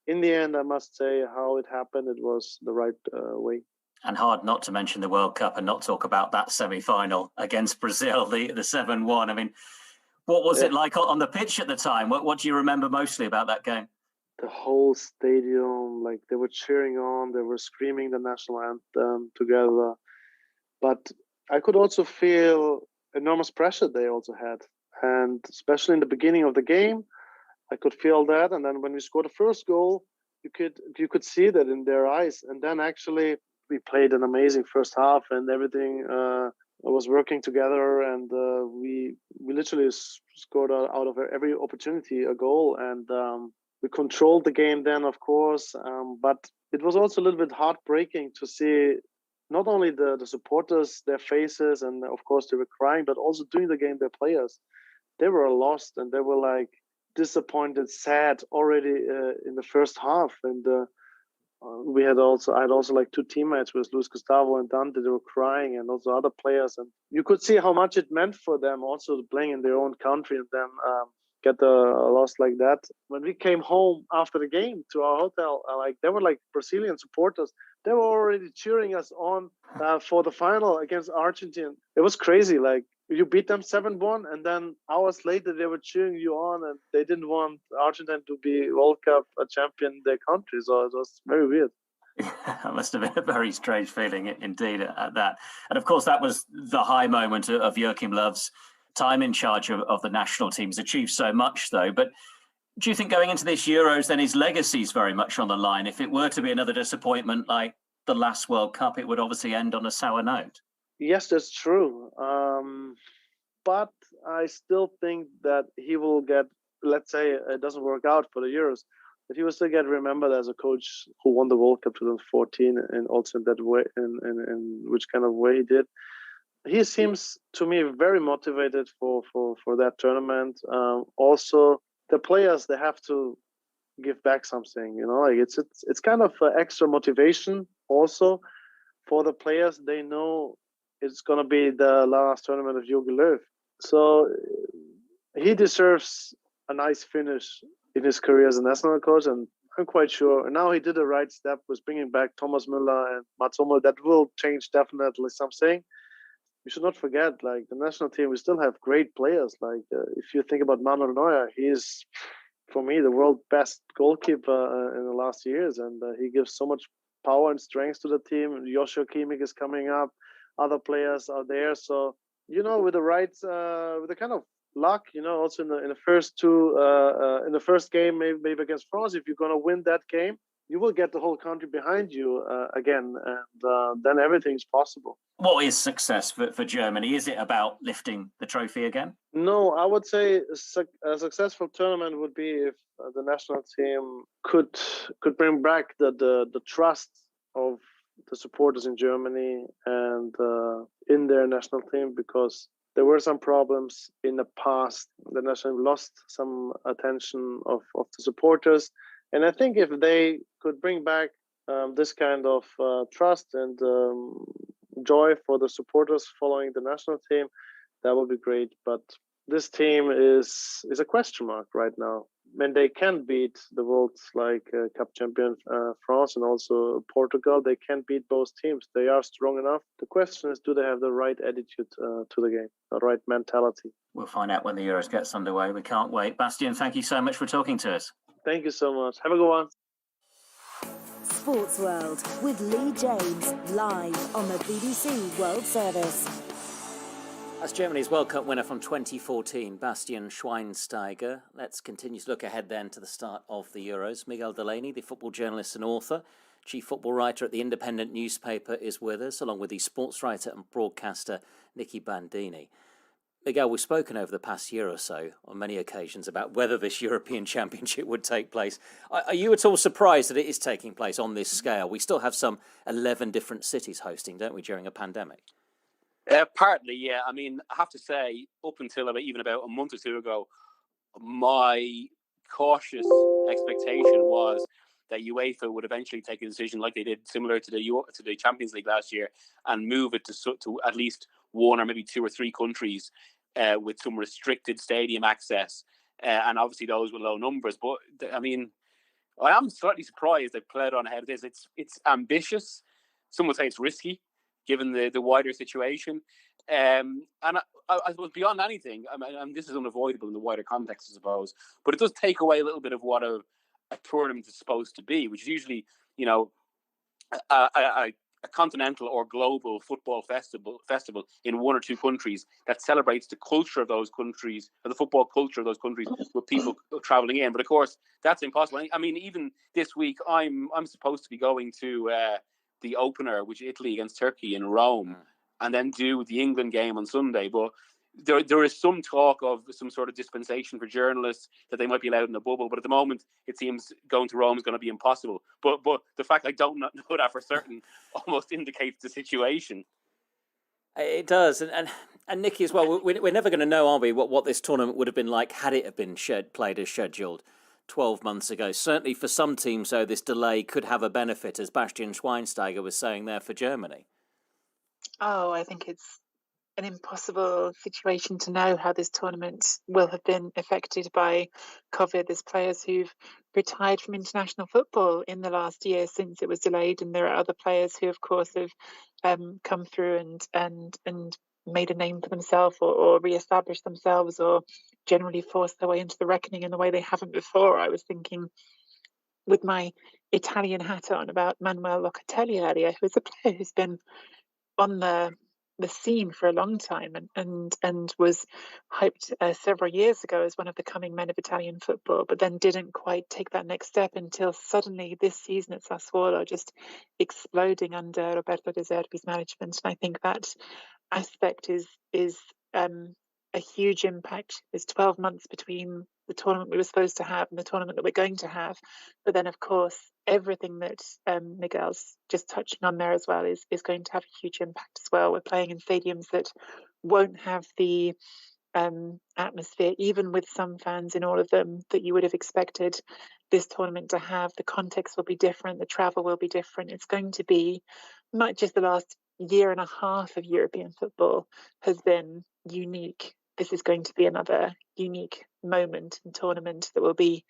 in the end, I must say how it happened, it was the right way. And hard not to mention the World Cup and not talk about that semi-final against Brazil, the 7-1. I mean, what was it like on the pitch at the time? What do you remember mostly about that game? the whole stadium, like they were cheering on, they were screaming the national anthem together. But I could also feel enormous pressure they also had. And especially in the beginning of the game, I could feel that. And then when we scored the first goal, you could see that in their eyes. And then actually we played an amazing first half, and everything was working together. And we literally scored out of every opportunity a goal. And we controlled the game then, of course. But it was also a little bit heartbreaking to see not only the supporters, their faces, and of course they were crying, but also during the game, their players, they were lost and they were like disappointed, sad already in the first half. And I had also like two teammates with Luis Gustavo and Dante. They were crying, and also other players, and you could see how much it meant for them also playing in their own country and then get a loss like that. When we came home after the game to our hotel, like there were like Brazilian supporters. They were already cheering us on for the final against Argentina. It was crazy. Like you beat them 7-1, and then hours later they were cheering you on, and they didn't want Argentina to be World Cup champion in their country. So it was very weird. That must have been a very strange feeling indeed at that. And of course, that was the high moment of Joachim Löw's time in charge of the national team. He's achieved so much, though. But do you think going into this Euros, then his legacy is very much on the line? If it were to be another disappointment like the last World Cup, it would obviously end on a sour note. Yes, that's true. But I still think that he will get, let's say it doesn't work out for the Euros, but he will still get remembered as a coach who won the World Cup 2014, and also in that way, in which kind of way he did. He seems to me very motivated for that tournament. Also, the players, they have to give back something, like it's kind of extra motivation also for the players. They know it's going to be the last tournament of Jogi Löw. So he deserves a nice finish in his career as a national coach, and I'm quite sure. And now he did the right step with bringing back Thomas Müller and Mats Hummels. That will change definitely something. We should not forget, like the national team, we still have great players. Like if you think about Manuel Neuer, he is, for me, the world's best goalkeeper in the last years, and he gives so much power and strength to the team. Joshua Kimmich is coming up. Other players are there. So, with the right, with the kind of luck, also in the first in the first game, maybe against France, if you're going to win that game, you will get the whole country behind you again, and then everything's possible. What is success for Germany? Is it about lifting the trophy again? No, I would say a successful tournament would be if the national team could bring back the trust of the supporters in Germany and in their national team, because there were some problems in the past. The national team lost some attention of the supporters. And I think if they could bring back this kind of trust and joy for the supporters following the national team, that would be great. But this team is a question mark right now. When they can beat the world's cup champion France and also Portugal, they can beat both teams. They are strong enough. The question is, do they have the right attitude to the game, the right mentality? We'll find out when the Euros gets underway. We can't wait. Bastian, thank you so much for talking to us. Thank you so much. Have a good one. Sports World with Lee James, live on the BBC World Service. That's Germany's World Cup winner from 2014, Bastian Schweinsteiger. Let's continue to look ahead then to the start of the Euros. Miguel Delaney, the football journalist and author, chief football writer at the Independent newspaper, is with us, along with the sports writer and broadcaster Nicky Bandini. Miguel, we've spoken over the past year or so on many occasions about whether this European Championship would take place. Are you at all surprised that it is taking place on this scale? We still have some 11 different cities hosting, don't we, during a pandemic? Partly, yeah. I mean, I have to say, up until about a month or two ago, my cautious expectation was that UEFA would eventually take a decision like they did, similar to the Champions League last year, and move it to at least one or maybe two or three countries with some restricted stadium access, and obviously those with low numbers. But I mean, I am slightly surprised they played on ahead of this. It's ambitious. Some would say it's risky, given the wider situation. And I suppose beyond anything, I mean, this is unavoidable in the wider context, I suppose, but it does take away a little bit of what a a tournament is supposed to be, which is usually, you know, a continental or global football festival in one or two countries that celebrates the culture of those countries, or the football culture of those countries, with people traveling in. But of course, that's impossible. I mean, even this week, I'm supposed to be going to the opener, which is Italy against Turkey in Rome, and then do the England game on Sunday. But there is some talk of some sort of dispensation for journalists that they might be allowed in a bubble, but at the moment it seems going to Rome is going to be impossible. But the fact I don't know that for certain almost indicates the situation. It does, and Nicky as well. We're never going to know, are we, what this tournament would have been like had it have been played as scheduled 12 months ago. Certainly for some teams, though, this delay could have a benefit, as Bastian Schweinsteiger was saying there for Germany. Oh, I think it's an impossible situation to know how this tournament will have been affected by COVID. There's players who've retired from international football in the last year since it was delayed, and there are other players who, of course, have come through and made a name for themselves, or re-established themselves, or generally forced their way into the reckoning in the way they haven't before. I was thinking, with my Italian hat on, about Manuel Locatelli earlier, who's a player who's been on the scene for a long time and was hyped several years ago as one of the coming men of Italian football, but then didn't quite take that next step until suddenly this season at Sassuolo, just exploding under Roberto De Zerbi's management. And I think that aspect is a huge impact. There's 12 months between the tournament we were supposed to have and the tournament that we're going to have. But then, of course, everything that Miguel's just touching on there as well is going to have a huge impact as well. We're playing in stadiums that won't have the atmosphere, even with some fans in all of them, that you would have expected this tournament to have. The context will be different, the travel will be different. It's going to be, not just the last year and a half of European football has been unique. This is going to be another unique moment and tournament that will be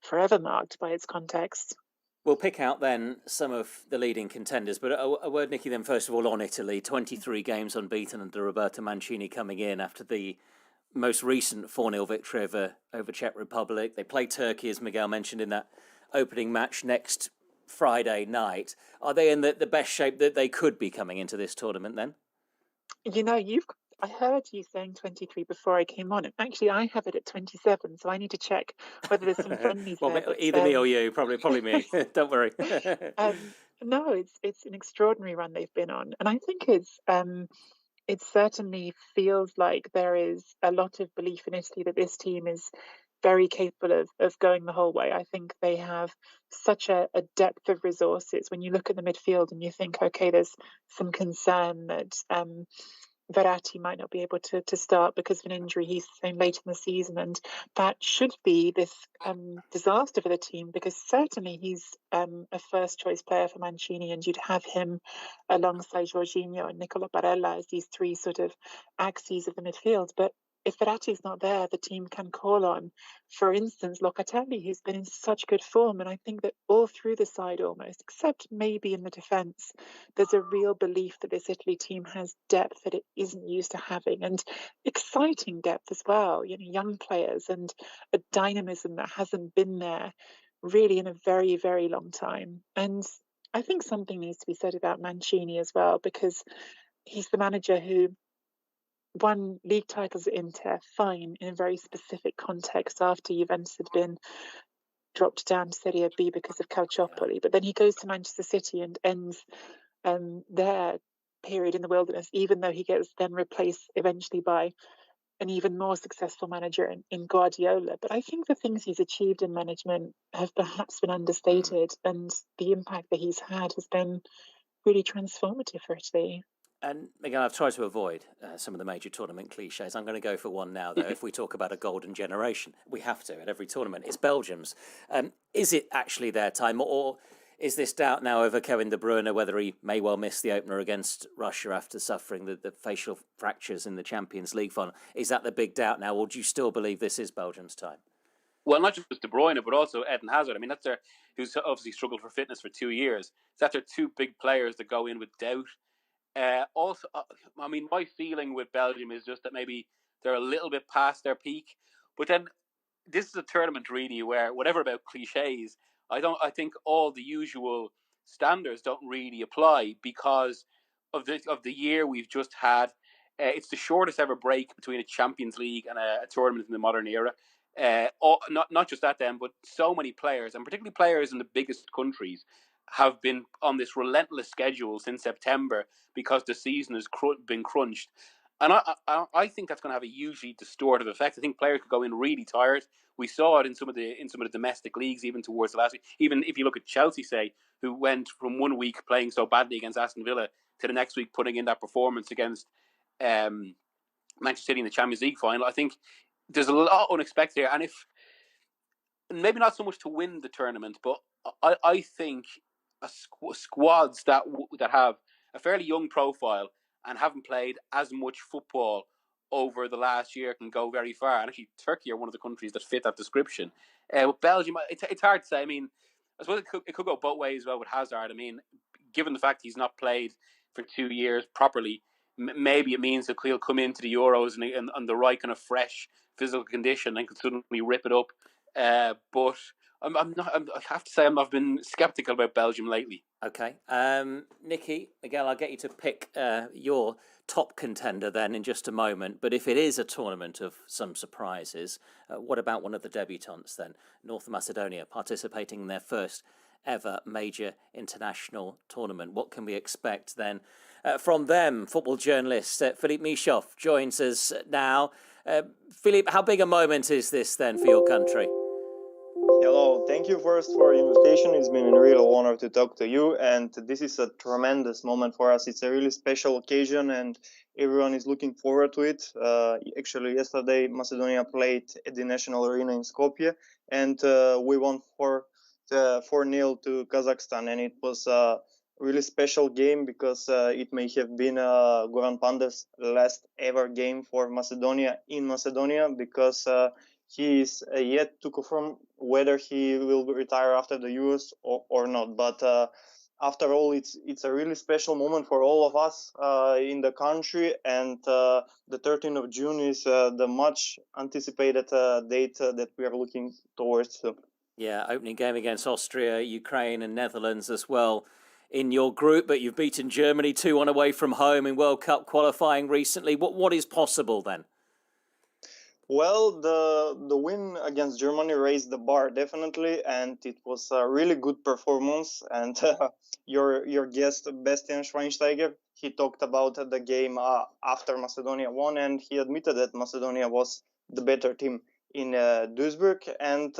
forever marked by its context. We'll pick out then some of the leading contenders, but a word, Nicky, then first of all on Italy. 23 games unbeaten under Roberto Mancini coming in after the most recent 4-0 victory over Czech Republic. They play Turkey, as Miguel mentioned, in that opening match next Friday night. Are they in the best shape that they could be coming into this tournament then? You know, I heard you saying 23 before I came on, and actually I have it at 27, so I need to check whether there's some friendlies well, there. Either me or you, probably me. Don't worry. No, it's an extraordinary run they've been on, and I think it certainly feels like there is a lot of belief in Italy that this team is very capable of going the whole way. I think they have such a depth of resources. When you look at the midfield and you think, okay, there's some concern that Verratti might not be able to start because of an injury he's sustained late in the season, and that should be this disaster for the team, because certainly he's a first choice player for Mancini, and you'd have him alongside Jorginho and Nicola Barella as these three sort of axes of the midfield. But if Verratti's not there, the team can call on, for instance, Locatelli, who's been in such good form. And I think that all through the side almost, except maybe in the defence, there's a real belief that this Italy team has depth that it isn't used to having, and exciting depth as well. You know, young players and a dynamism that hasn't been there really in a very, very long time. And I think something needs to be said about Mancini as well, because he's the manager who won league titles at Inter, fine, in a very specific context after Juventus had been dropped down to Serie B because of Calciopoli. But then he goes to Manchester City and ends their period in the wilderness, even though he gets then replaced eventually by an even more successful manager in Guardiola. But I think the things he's achieved in management have perhaps been understated, and the impact that he's had has been really transformative for Italy. And again, I've tried to avoid some of the major tournament cliches. I'm going to go for one now, though. If we talk about a golden generation, we have to at every tournament. It's Belgium's. Is it actually their time, or is this doubt now over Kevin De Bruyne, whether he may well miss the opener against Russia after suffering the facial fractures in the Champions League final? Is that the big doubt now, or do you still believe this is Belgium's time? Well, not just De Bruyne, but also Eden Hazard. I mean, that's who's obviously struggled for fitness for 2 years. That's their two big players that go in with doubt. Also, I mean, my feeling with Belgium is just that maybe they're a little bit past their peak. But then this is a tournament really where, whatever about cliches, I think all the usual standards don't really apply because of the year we've just had. It's the shortest ever break between a Champions League and a tournament in the modern era. Not just that then, but so many players, and particularly players in the biggest countries, have been on this relentless schedule since September because the season has been crunched. And I think that's going to have a hugely distortive effect. I think players could go in really tired. We saw it in some of the domestic leagues, even towards the last week. Even if you look at Chelsea, say, who went from 1 week playing so badly against Aston Villa to the next week putting in that performance against Manchester City in the Champions League final. I think there's a lot unexpected here, and if maybe not so much to win the tournament, but I think squads that have a fairly young profile and haven't played as much football over the last year can go very far. And actually, Turkey are one of the countries that fit that description. With Belgium, it's hard to say. I mean, I suppose it could go both ways as well with Hazard. I mean, given the fact he's not played for 2 years properly, maybe it means that he'll come into the Euros and on the right kind of fresh physical condition and could suddenly rip it up. But I have to say I've been sceptical about Belgium lately. Okay. Nikki, Miguel, I'll get you to pick your top contender then in just a moment. But if it is a tournament of some surprises, what about one of the debutantes then? North Macedonia participating in their first ever major international tournament. What can we expect then from them? Football journalist Philippe Mishoff joins us now. Philippe, how big a moment is this then for your country? Hello, thank you first for the invitation. It's been a real honor to talk to you, and this is a tremendous moment for us. It's a really special occasion and everyone is looking forward to it. Actually, yesterday Macedonia played at the National Arena in Skopje and we won 4-0 to Kazakhstan, and it was a really special game because it may have been Goran Pandev's last ever game for Macedonia in Macedonia, because he is yet to confirm whether he will retire after the Euros or not. But after all, it's a really special moment for all of us in the country, and the 13th of June is the much anticipated date that we are looking towards. Yeah, opening game against Austria, Ukraine and Netherlands as well in your group, but you've beaten Germany 2-1 away from home in World Cup qualifying recently. What is possible then? Well, the win against Germany raised the bar definitely, and it was a really good performance. And your guest Bastian Schweinsteiger, he talked about the game after Macedonia won, and he admitted that Macedonia was the better team in Duisburg, and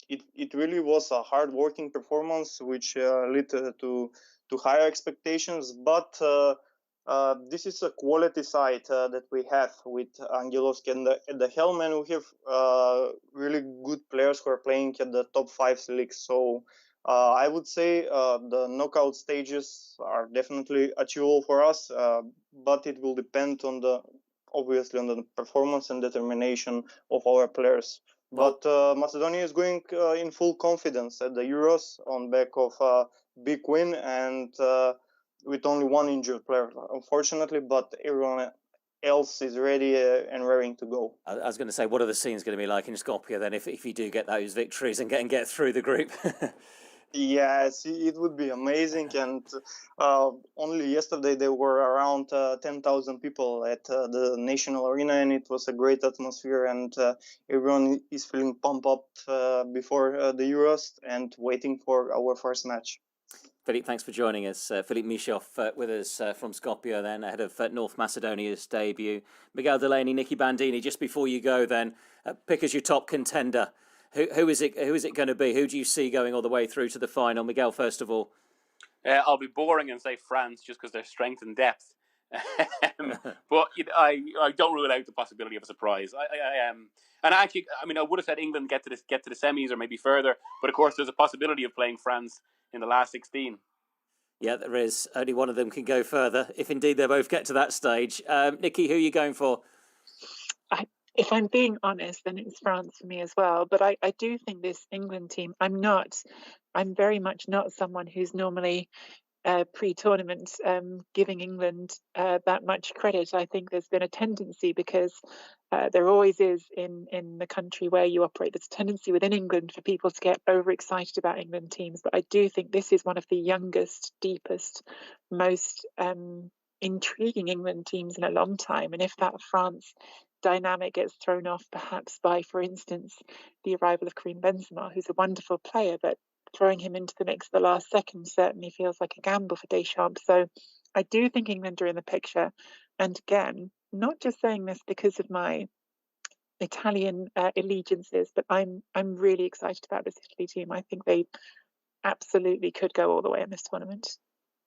it really was a hard-working performance, which led to higher expectations, but. This is a quality side that we have with Angelovski at the helm, and we have really good players who are playing at the top 5 leagues. So I would say the knockout stages are definitely achievable for us, but it will depend on obviously on the performance and determination of our players. But Macedonia is going in full confidence at the Euros on back of a big win, and with only one injured player, unfortunately, but everyone else is ready and raring to go. I was going to say, what are the scenes going to be like in Skopje then if you do get those victories and get through the group? Yes, it would be amazing. And only yesterday there were around 10,000 people at the National Arena, and it was a great atmosphere, and everyone is feeling pumped up before the Euros and waiting for our first match. Philippe, thanks for joining us. Philippe Mishoff with us from Skopje then, ahead of North Macedonia's debut. Miguel Delaney, Nicky Bandini, just before you go then, pick as your top contender. Who is it going to be? Who do you see going all the way through to the final? Miguel, first of all. I'll be boring and say France just because their strength and depth. But I don't rule out the possibility of a surprise. And actually, I mean, I would have said England get to the semis or maybe further, but of course there's a possibility of playing France in the last 16. Yeah, there is. Only one of them can go further, if indeed they both get to that stage. Nikki, who are you going for? If I'm being honest, then it's France for me as well. But I do think this England team, I'm very much not someone who's normally pre-tournament, giving England that much credit. I think there's been a tendency, because there always is in the country where you operate, there's a tendency within England for people to get overexcited about England teams. But I do think this is one of the youngest, deepest, most intriguing England teams in a long time. And if that France dynamic gets thrown off, perhaps by, for instance, the arrival of Karim Benzema, who's a wonderful player, but throwing him into the mix at the last second certainly feels like a gamble for Deschamps. So I do think England are in the picture. And again, not just saying this because of my Italian allegiances, but I'm really excited about this Italy team. I think they absolutely could go all the way in this tournament.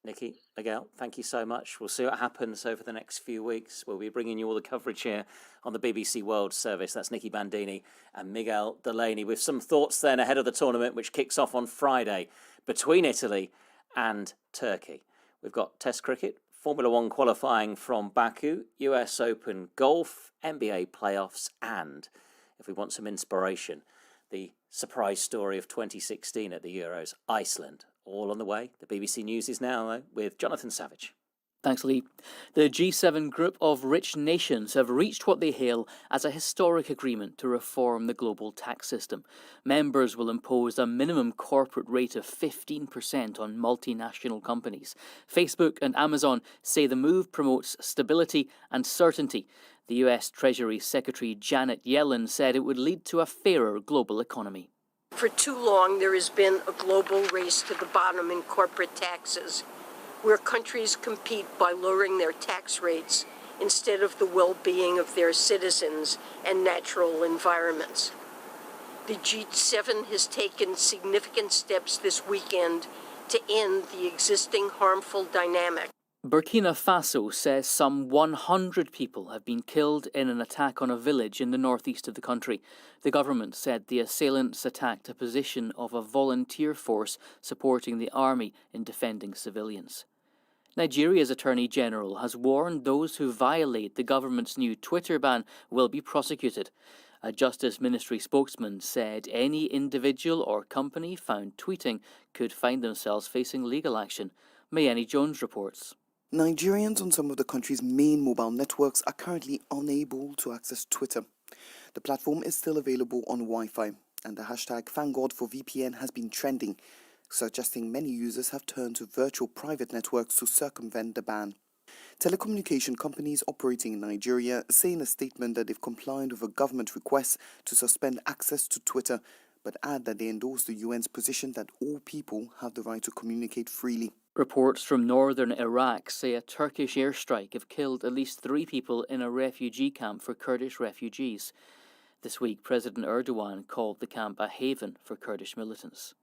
Nikki, Miguel, thank you so much. We'll see what happens over the next few weeks. We'll be bringing you all the coverage here on the BBC World Service. That's Nikki Bandini and Miguel Delaney with some thoughts then ahead of the tournament, which kicks off on Friday between Italy and Turkey. We've got Test cricket, Formula One qualifying from Baku, US Open golf, NBA playoffs, and, if we want some inspiration, the surprise story of 2016 at the Euros, Iceland. All on the way. The BBC News is now, though, with Jonathan Savage. Thanks, Lee. The G7 group of rich nations have reached what they hail as a historic agreement to reform the global tax system. Members will impose a minimum corporate rate of 15% on multinational companies. Facebook and Amazon say the move promotes stability and certainty. The US Treasury Secretary Janet Yellen said it would lead to a fairer global economy. For too long, there has been a global race to the bottom in corporate taxes, where countries compete by lowering their tax rates instead of the well-being of their citizens and natural environments. The G7 has taken significant steps this weekend to end the existing harmful dynamic. Burkina Faso says some 100 people have been killed in an attack on a village in the northeast of the country. The government said the assailants attacked a position of a volunteer force supporting the army in defending civilians. Nigeria's Attorney General has warned those who violate the government's new Twitter ban will be prosecuted. A Justice Ministry spokesman said any individual or company found tweeting could find themselves facing legal action. Mayeni Jones reports. Nigerians on some of the country's main mobile networks are currently unable to access Twitter. The platform is still available on Wi-Fi, and the hashtag #ThankGodForVPN has been trending, suggesting many users have turned to virtual private networks to circumvent the ban. Telecommunication companies operating in Nigeria say in a statement that they've complied with a government request to suspend access to Twitter, but add that they endorse the UN's position that all people have the right to communicate freely. Reports from northern Iraq say a Turkish airstrike have killed at least 3 people in a refugee camp for Kurdish refugees. This week, President Erdogan called the camp a haven for Kurdish militants.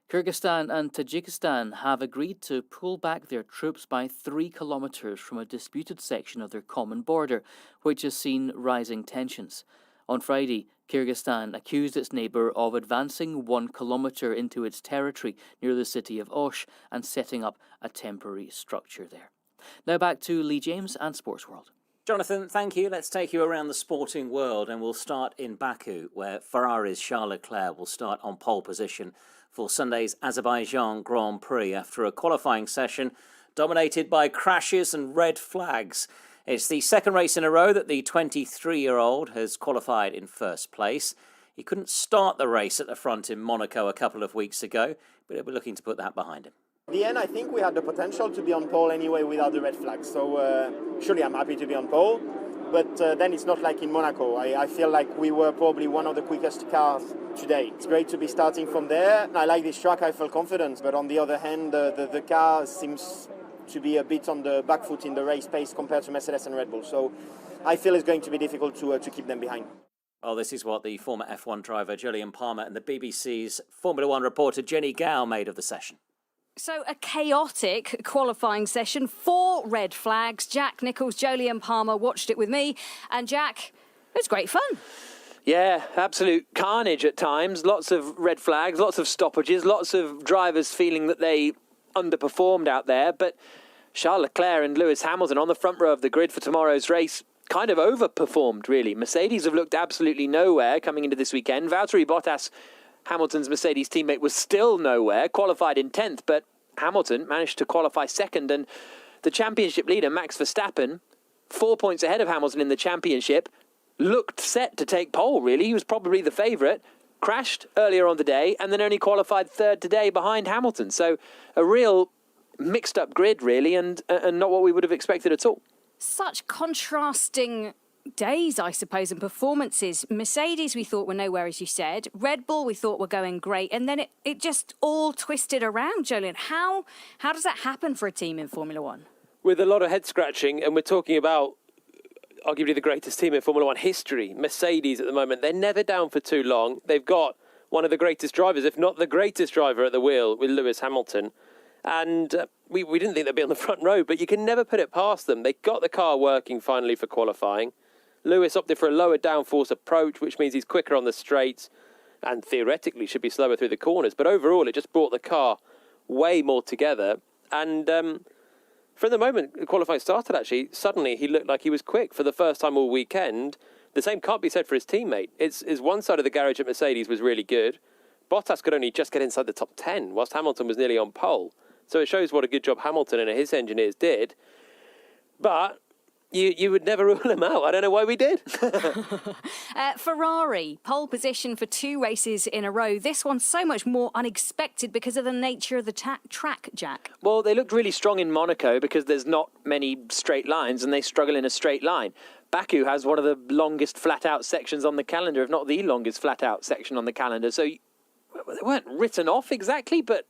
Kyrgyzstan and Tajikistan have agreed to pull back their troops by 3 kilometres from a disputed section of their common border, which has seen rising tensions. On Friday, Kyrgyzstan accused its neighbour of advancing 1 kilometre into its territory near the city of Osh and setting up a temporary structure there. Now back to Lee James and Sports World. Jonathan, thank you. Let's take you around the sporting world, and we'll start in Baku, where Ferrari's Charles Leclerc will start on pole position for Sunday's Azerbaijan Grand Prix after a qualifying session dominated by crashes and red flags. It's the second race in a row that the 23-year-old has qualified in first place. He couldn't start the race at the front in Monaco a couple of weeks ago, but he'll be looking to put that behind him. In the end, I think we had the potential to be on pole anyway without the red flags. So surely I'm happy to be on pole. But then it's not like in Monaco. I feel like we were probably one of the quickest cars today. It's great to be starting from there. I like this track, I feel confident. But on the other hand, the car seems to be a bit on the back foot in the race pace compared to Mercedes and Red Bull. So I feel it's going to be difficult to keep them behind. Well, this is what the former F1 driver Julian Palmer and the BBC's Formula One reporter Jenny Gow made of the session. So a chaotic qualifying session, 4 red flags. Jack Nicholls, Jolyon Palmer watched it with me. And Jack, it was great fun. Yeah, absolute carnage at times. Lots of red flags, lots of stoppages, lots of drivers feeling that they underperformed out there. But Charles Leclerc and Lewis Hamilton on the front row of the grid for tomorrow's race kind of overperformed, really. Mercedes have looked absolutely nowhere coming into this weekend. Valtteri Bottas, Hamilton's Mercedes teammate, was still nowhere, qualified in 10th, but Hamilton managed to qualify second, and the championship leader, Max Verstappen, 4 points ahead of Hamilton in the championship, looked set to take pole, really. He was probably the favourite, crashed earlier on the day, and then only qualified third today behind Hamilton. So a real mixed-up grid, really, and not what we would have expected at all. Such contrasting days, I suppose, and performances. Mercedes, we thought, were nowhere, as you said. Red Bull, we thought, were going great. And then it just all twisted around, Jolien. How does that happen for a team in Formula One? With a lot of head-scratching, and we're talking about arguably the greatest team in Formula One history, Mercedes at the moment. They're never down for too long. They've got one of the greatest drivers, if not the greatest driver at the wheel, with Lewis Hamilton. And we didn't think they'd be on the front row, but you can never put it past them. They got the car working finally for qualifying. Lewis opted for a lower downforce approach, which means he's quicker on the straights and theoretically should be slower through the corners. But overall, it just brought the car way more together. And from the moment qualifying started, actually, suddenly he looked like he was quick for the first time all weekend. The same can't be said for his teammate. It's one side of the garage at Mercedes was really good. Bottas could only just get inside the top 10, whilst Hamilton was nearly on pole. So it shows what a good job Hamilton and his engineers did. But you would never rule him out. I don't know why we did. Ferrari, pole position for 2 races in a row. This one's so much more unexpected because of the nature of the track, Jack. Well, they looked really strong in Monaco because there's not many straight lines and they struggle in a straight line. Baku has one of the longest flat-out sections on the calendar, if not the longest flat-out section on the calendar. So they weren't written off exactly, but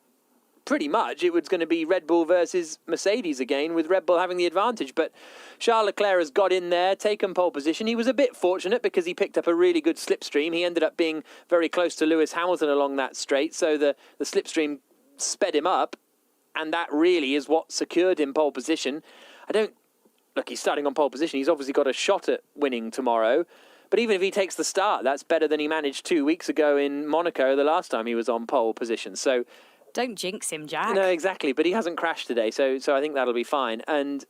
pretty much it was going to be Red Bull versus Mercedes again, with Red Bull having the advantage. But Charles Leclerc has got in there, taken pole position. He was a bit fortunate because he picked up a really good slipstream. He ended up being very close to Lewis Hamilton along that straight, so the slipstream sped him up, and that really is what secured him pole position. Look, he's starting on pole position. He's obviously got a shot at winning tomorrow. But even if he takes the start, that's better than he managed 2 weeks ago in Monaco, the last time he was on pole position. So don't jinx him, Jack. No, exactly. But he hasn't crashed today, so I think that'll be fine. And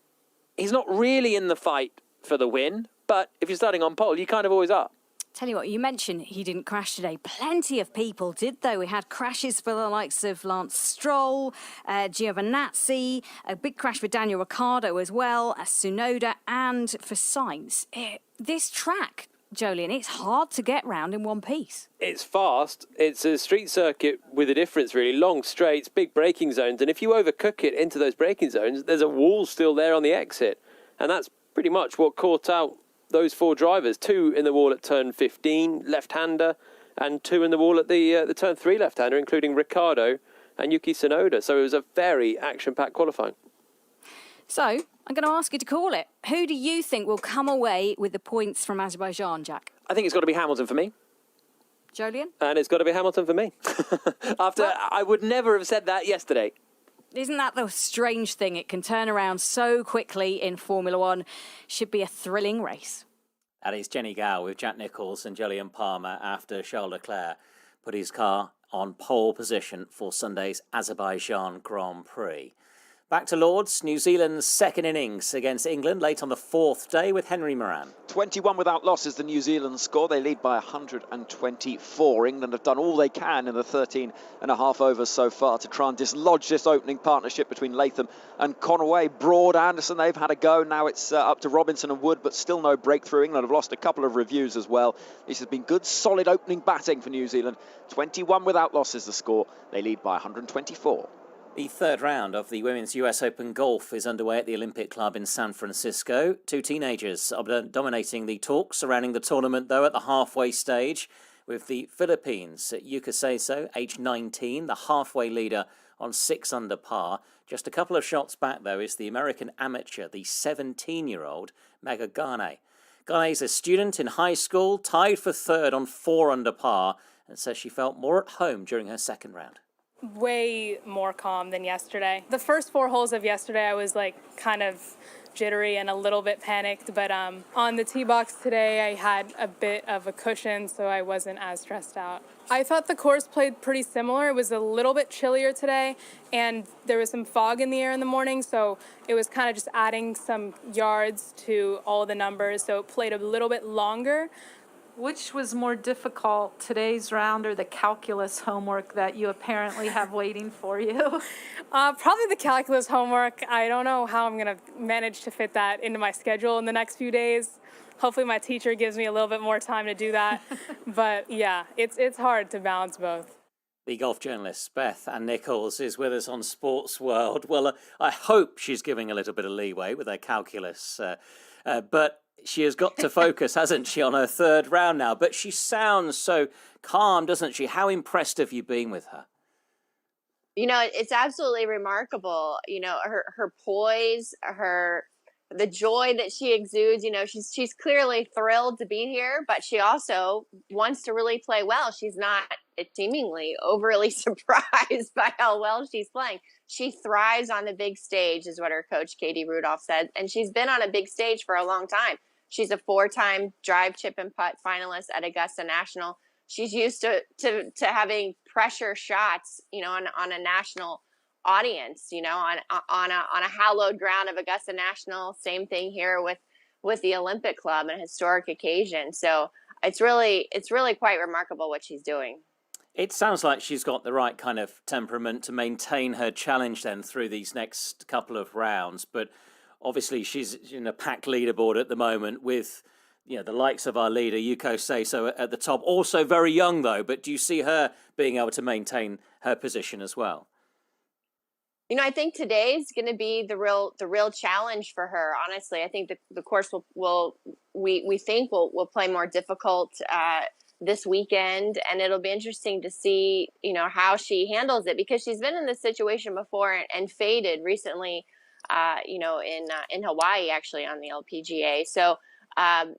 he's not really in the fight for the win, but if you're starting on pole, you kind of always are. Tell you what, you mentioned he didn't crash today. Plenty of people did, though. We had crashes for the likes of Lance Stroll, Giovinazzi, a big crash for Daniel Ricciardo as well, Tsunoda, and for Sainz. This track, Jolien, it's hard to get round in one piece. It's fast. It's a street circuit with a difference, really. Long straights, big braking zones. And if you overcook it into those braking zones, there's a wall still there on the exit. And that's pretty much what caught out those 4 drivers. 2 in the wall at turn 15, left-hander, and 2 in the wall at the turn 3 left-hander, including Ricciardo and Yuki Tsunoda. So it was a very action-packed qualifying. So I'm going to ask you to call it. Who do you think will come away with the points from Azerbaijan, Jack? I think it's got to be Hamilton for me. Jolien? And it's got to be Hamilton for me. I would never have said that yesterday. Isn't that the strange thing? It can turn around so quickly in Formula One. Should be a thrilling race. That is Jenny Gow with Jack Nicholls and Jolyon Palmer after Charles Leclerc put his car on pole position for Sunday's Azerbaijan Grand Prix. Back to Lords, New Zealand's second innings against England late on the 4th day with Henry Moran. 21 without loss is the New Zealand score. They lead by 124. England have done all they can in the 13 and a half overs so far to try and dislodge this opening partnership between Latham and Conway. Broad, Anderson, they've had a go. Now it's up to Robinson and Wood, but still no breakthrough. England have lost a couple of reviews as well. This has been good, solid opening batting for New Zealand. 21 without loss is the score. They lead by 124. The third round of the Women's US Open Golf is underway at the Olympic Club in San Francisco. 2 teenagers are dominating the talks surrounding the tournament, though, at the halfway stage, with the Philippines' Yuka Seso, age 19, the halfway leader on 6 under par. Just a couple of shots back, though, is the American amateur, the 17-year-old Mega Gane. Gane's a student in high school, tied for third on 4 under par, and says she felt more at home during her second round. Way more calm than yesterday. The first 4 holes of yesterday, I was kind of jittery and a little bit panicked, but on the tee box today, I had a bit of a cushion, so I wasn't as stressed out. I thought the course played pretty similar. It was a little bit chillier today, and there was some fog in the air in the morning, so it was kind of just adding some yards to all the numbers, so it played a little bit longer. Which was more difficult, today's round or the calculus homework that you apparently have waiting for you? Probably the calculus homework. I don't know how I'm going to manage to fit that into my schedule in the next few days. Hopefully my teacher gives me a little bit more time to do that. But yeah, it's hard to balance both. The golf journalist Beth Ann Nichols is with us on Sports World. Well, I hope she's giving a little bit of leeway with her calculus, but she has got to focus, hasn't she, on her third round now? But she sounds so calm, doesn't she? How impressed have you been with her? You know, it's absolutely remarkable. You know, her poise, the joy that she exudes. You know, she's clearly thrilled to be here, but she also wants to really play well. She's not seemingly overly surprised by how well she's playing. She thrives on the big stage, is what her coach Katie Rudolph said, and she's been on a big stage for a long time. She's a 4-time drive, chip, and putt finalist at Augusta National. She's used to having pressure shots, you know, on a national audience, you know, on a hallowed ground of Augusta National. Same thing here with the Olympic Club, an historic occasion. So it's really quite remarkable what she's doing. It sounds like she's got the right kind of temperament to maintain her challenge then through these next couple of rounds. But obviously she's in a packed leaderboard at the moment with, you know, the likes of our leader, Yuko Seiso, at the top. Also very young, though. But do you see her being able to maintain her position as well? You know, I think today's going to be the real challenge for her. Honestly, I think the course will play more difficult this weekend, and it'll be interesting to see, you know, how she handles it, because she's been in this situation before and faded recently, you know, in Hawaii, actually, on the LPGA. So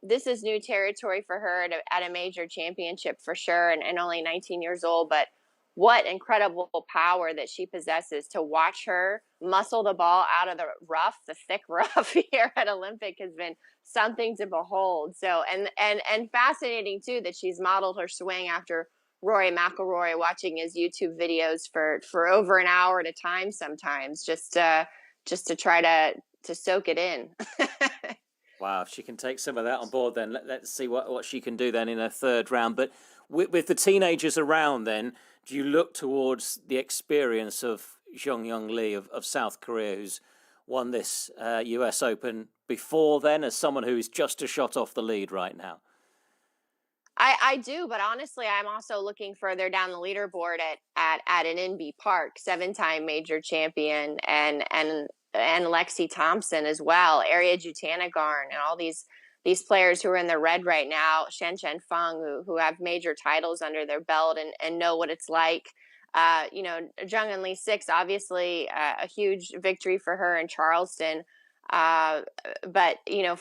this is new territory for her at a major championship for sure, and only 19 years old. But what incredible power that she possesses to watch her muscle the ball out of the rough, the thick rough here at Olympic has been something to behold. So, and fascinating too, that she's modeled her swing after Rory McIlroy, watching his YouTube videos for over an hour at a time sometimes, just to try to soak it in. Wow, if she can take some of that on board, then let's see what she can do then in her third round. But with the teenagers around then, do you look towards the experience of Jong-Young Lee of South Korea, who's won this US Open before then, as someone who is just a shot off the lead right now? I do, but honestly, I'm also looking further down the leaderboard at an NB Park, 7-time major champion, and Lexi Thompson as well, Arya Jutanagarn, and all these players who are in the red right now, Shen Feng, who have major titles under their belt and know what it's like. You know, Jung-In Lee 6, obviously a huge victory for her in Charleston. But you know,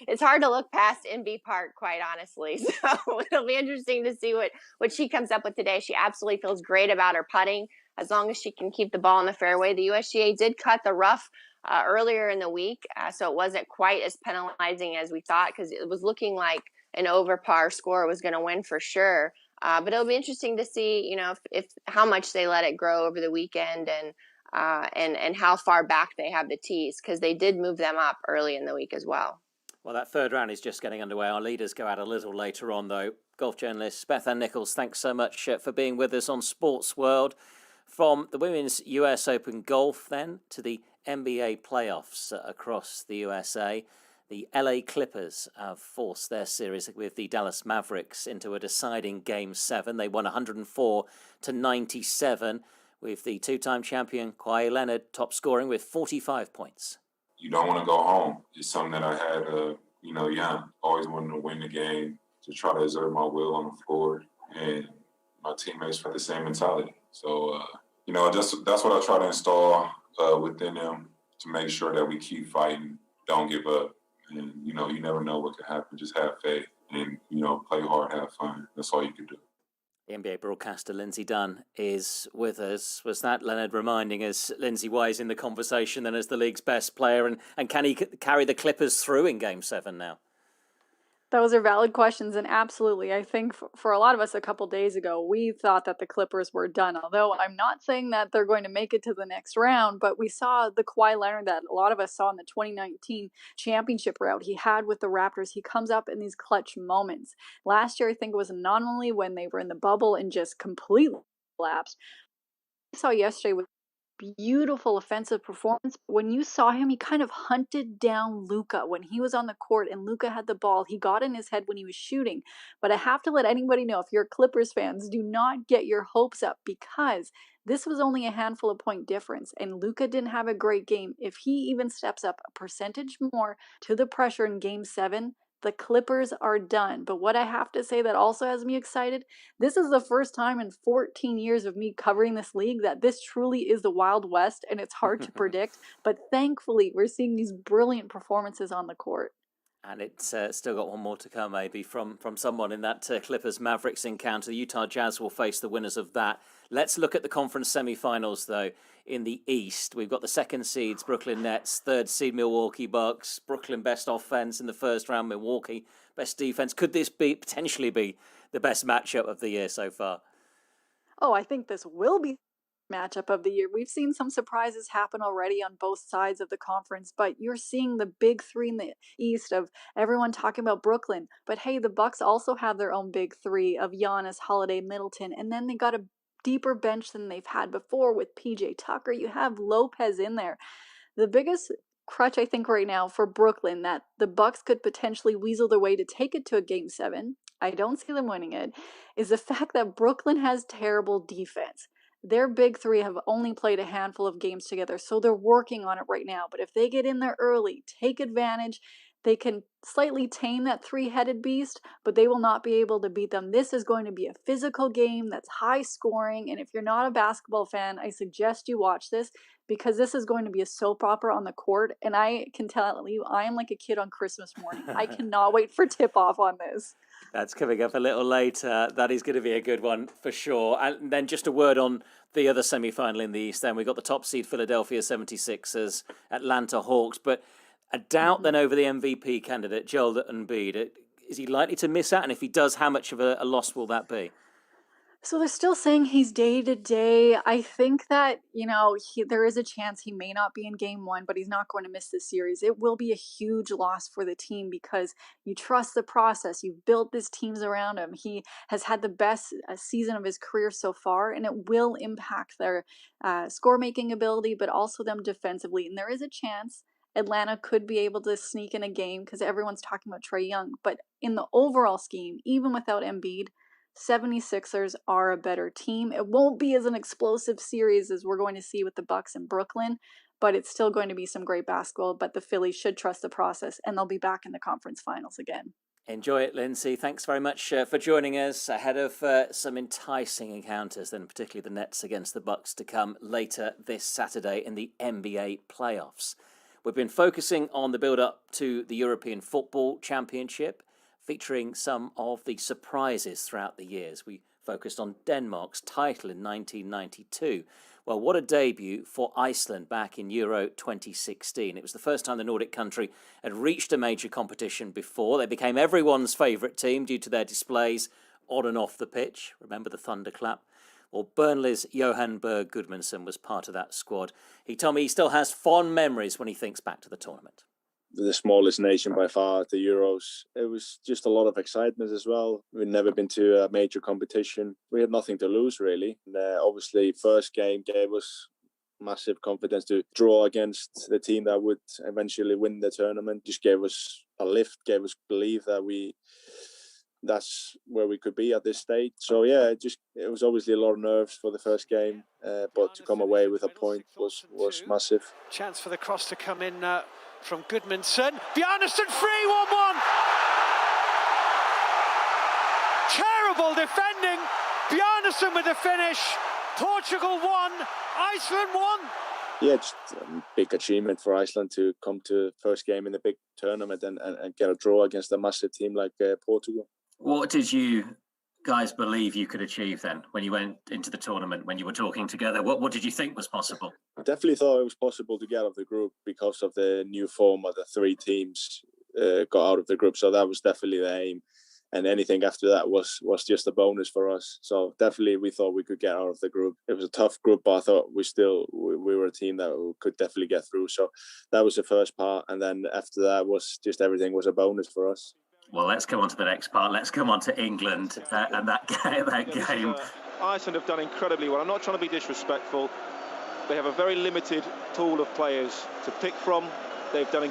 it's hard to look past NB Park, quite honestly. So it'll be interesting to see what she comes up with today. She absolutely feels great about her putting, as long as she can keep the ball in the fairway. The USGA did cut the rough earlier in the week, so it wasn't quite as penalizing as we thought, because it was looking like an over par score was going to win for sure. But it'll be interesting to see, you know, if how much they let it grow over the weekend, and how far back they have the tees, because they did move them up early in the week as well. Well, that third round is just getting underway. Our leaders go out a little later on, though. Golf journalist Beth Ann Nichols, thanks so much for being with us on Sports World. From the Women's US Open Golf, then, to the NBA playoffs across the USA. The LA Clippers have forced their series with the Dallas Mavericks into a deciding Game 7. They won 104-97, with the two-time champion Kawhi Leonard top scoring with 45 points. You don't want to go home. It's something that I had, young. Always wanted to win the game, to try to exert my will on the floor, and my teammates had the same mentality. So, that's what I try to install within them, to make sure that we keep fighting, don't give up. And, you never know what could happen. Just have faith and, play hard, have fun. That's all you can do. The NBA broadcaster Lindsay Dunn is with us. Was that Leonard reminding us, Lindsay, why he's in the conversation then as the league's best player? And can he carry the Clippers through in Game 7 now? Those are valid questions, and absolutely, I think for a lot of us a couple days ago, we thought that the Clippers were done. Although I'm not saying that they're going to make it to the next round, but we saw the Kawhi Leonard that a lot of us saw in the 2019 championship route he had with the Raptors. He comes up in these clutch moments. Last year, I think it was an anomaly when they were in the bubble and just completely collapsed. I saw yesterday was beautiful offensive performance. When you saw him, he kind of hunted down Luka when he was on the court and Luka had the ball. He got in his head when he was shooting. But I have to let anybody know, if you're Clippers fans, do not get your hopes up, because this was only a handful of point difference and Luka didn't have a great game. If he even steps up a percentage more to the pressure in game 7, the Clippers are done. But what I have to say that also has me excited, this is the first time in 14 years of me covering this league that this truly is the Wild West, and it's hard to predict. But thankfully, we're seeing these brilliant performances on the court. And it's still got one more to come, maybe, from someone in that Clippers-Mavericks encounter. The Utah Jazz will face the winners of that. Let's look at the conference semi-finals, though. In the East, we've got the second seeds, Brooklyn Nets, third seed, Milwaukee Bucks. Brooklyn best offense in the first round, Milwaukee best defense. Could this potentially be the best matchup of the year so far? Oh, I think this will be matchup of the year. We've seen some surprises happen already on both sides of the conference, but you're seeing the big three in the East of everyone talking about Brooklyn. But hey, the Bucks also have their own big three of Giannis, Holiday, Middleton, and then they got a deeper bench than they've had before with PJ Tucker. You have Lopez in there. The biggest crutch, I think, right now for Brooklyn that the Bucks could potentially weasel their way to take it to a game 7, I don't see them winning it, is the fact that Brooklyn has terrible defense. Their big three have only played a handful of games together, so they're working on it right now. But if they get in there early, take advantage, they can slightly tame that three-headed beast, but they will not be able to beat them. This is going to be a physical game that's high scoring, and if you're not a basketball fan, I suggest you watch this, because this is going to be a soap opera on the court, and I can tell you, I am like a kid on Christmas morning. I cannot wait for tip-off on this. That's coming up a little later. That is going to be a good one for sure. And then just a word on the other semi-final in the East. Then we've got the top seed Philadelphia 76ers, Atlanta Hawks. But a doubt then over the MVP candidate, Joel Embiid. Is he likely to miss out? And if he does, how much of a loss will that be? So they're still saying he's day to day. I think that, there is a chance he may not be in game 1, but he's not going to miss this series. It will be a huge loss for the team because you trust the process. You've built these teams around him. He has had the best season of his career so far, and it will impact their score-making ability, but also them defensively. And there is a chance Atlanta could be able to sneak in a game because everyone's talking about Trae Young. But in the overall scheme, even without Embiid, 76ers are a better team. It won't be as an explosive series as we're going to see with the Bucks in Brooklyn, but it's still going to be some great basketball. But the Phillies should trust the process, and they'll be back in the conference finals again. Enjoy it, Lindsay. Thanks very much for joining us ahead of some enticing encounters, then particularly the Nets against the Bucks to come later this Saturday in the NBA playoffs. We've been focusing on the build-up to the European Football Championship, featuring some of the surprises throughout the years. We focused on Denmark's title in 1992. Well, what a debut for Iceland back in Euro 2016. It was the first time the Nordic country had reached a major competition before. They became everyone's favourite team due to their displays on and off the pitch. Remember the thunderclap? Well, Burnley's Johan Berg Gudmundsson was part of that squad. He told me he still has fond memories when he thinks back to the tournament. The smallest nation by far at the Euros. It was just a lot of excitement as well. We'd never been to a major competition. We had nothing to lose, really. And obviously, first game gave us massive confidence to draw against the team that would eventually win the tournament. Just gave us a lift, gave us belief that that's where we could be at this stage. So yeah, it was obviously a lot of nerves for the first game, but to come away with a point was massive. Chance for the cross to come in from Gudmundsson. Bjarnason free, 1-1. Terrible defending. Bjarnason with the finish. Portugal 1, Iceland 1. Yeah, just a big achievement for Iceland to come to first game in the big tournament and get a draw against a massive team like Portugal. What did you guys believe you could achieve then when you went into the tournament, when you were talking together? What did you think was possible? I definitely thought it was possible to get out of the group because of the new format, the 3 teams. got out of the group. So that was definitely the aim. And anything after that was just a bonus for us. So definitely we thought we could get out of the group. It was a tough group, but I thought we were a team that could definitely get through. So that was the first part. And then after that was just everything was a bonus for us. Well, let's go on to the next part. Let's come on to England and that game. Iceland have done incredibly well. I'm not trying to be disrespectful. They have a very limited pool of players to pick from. They've done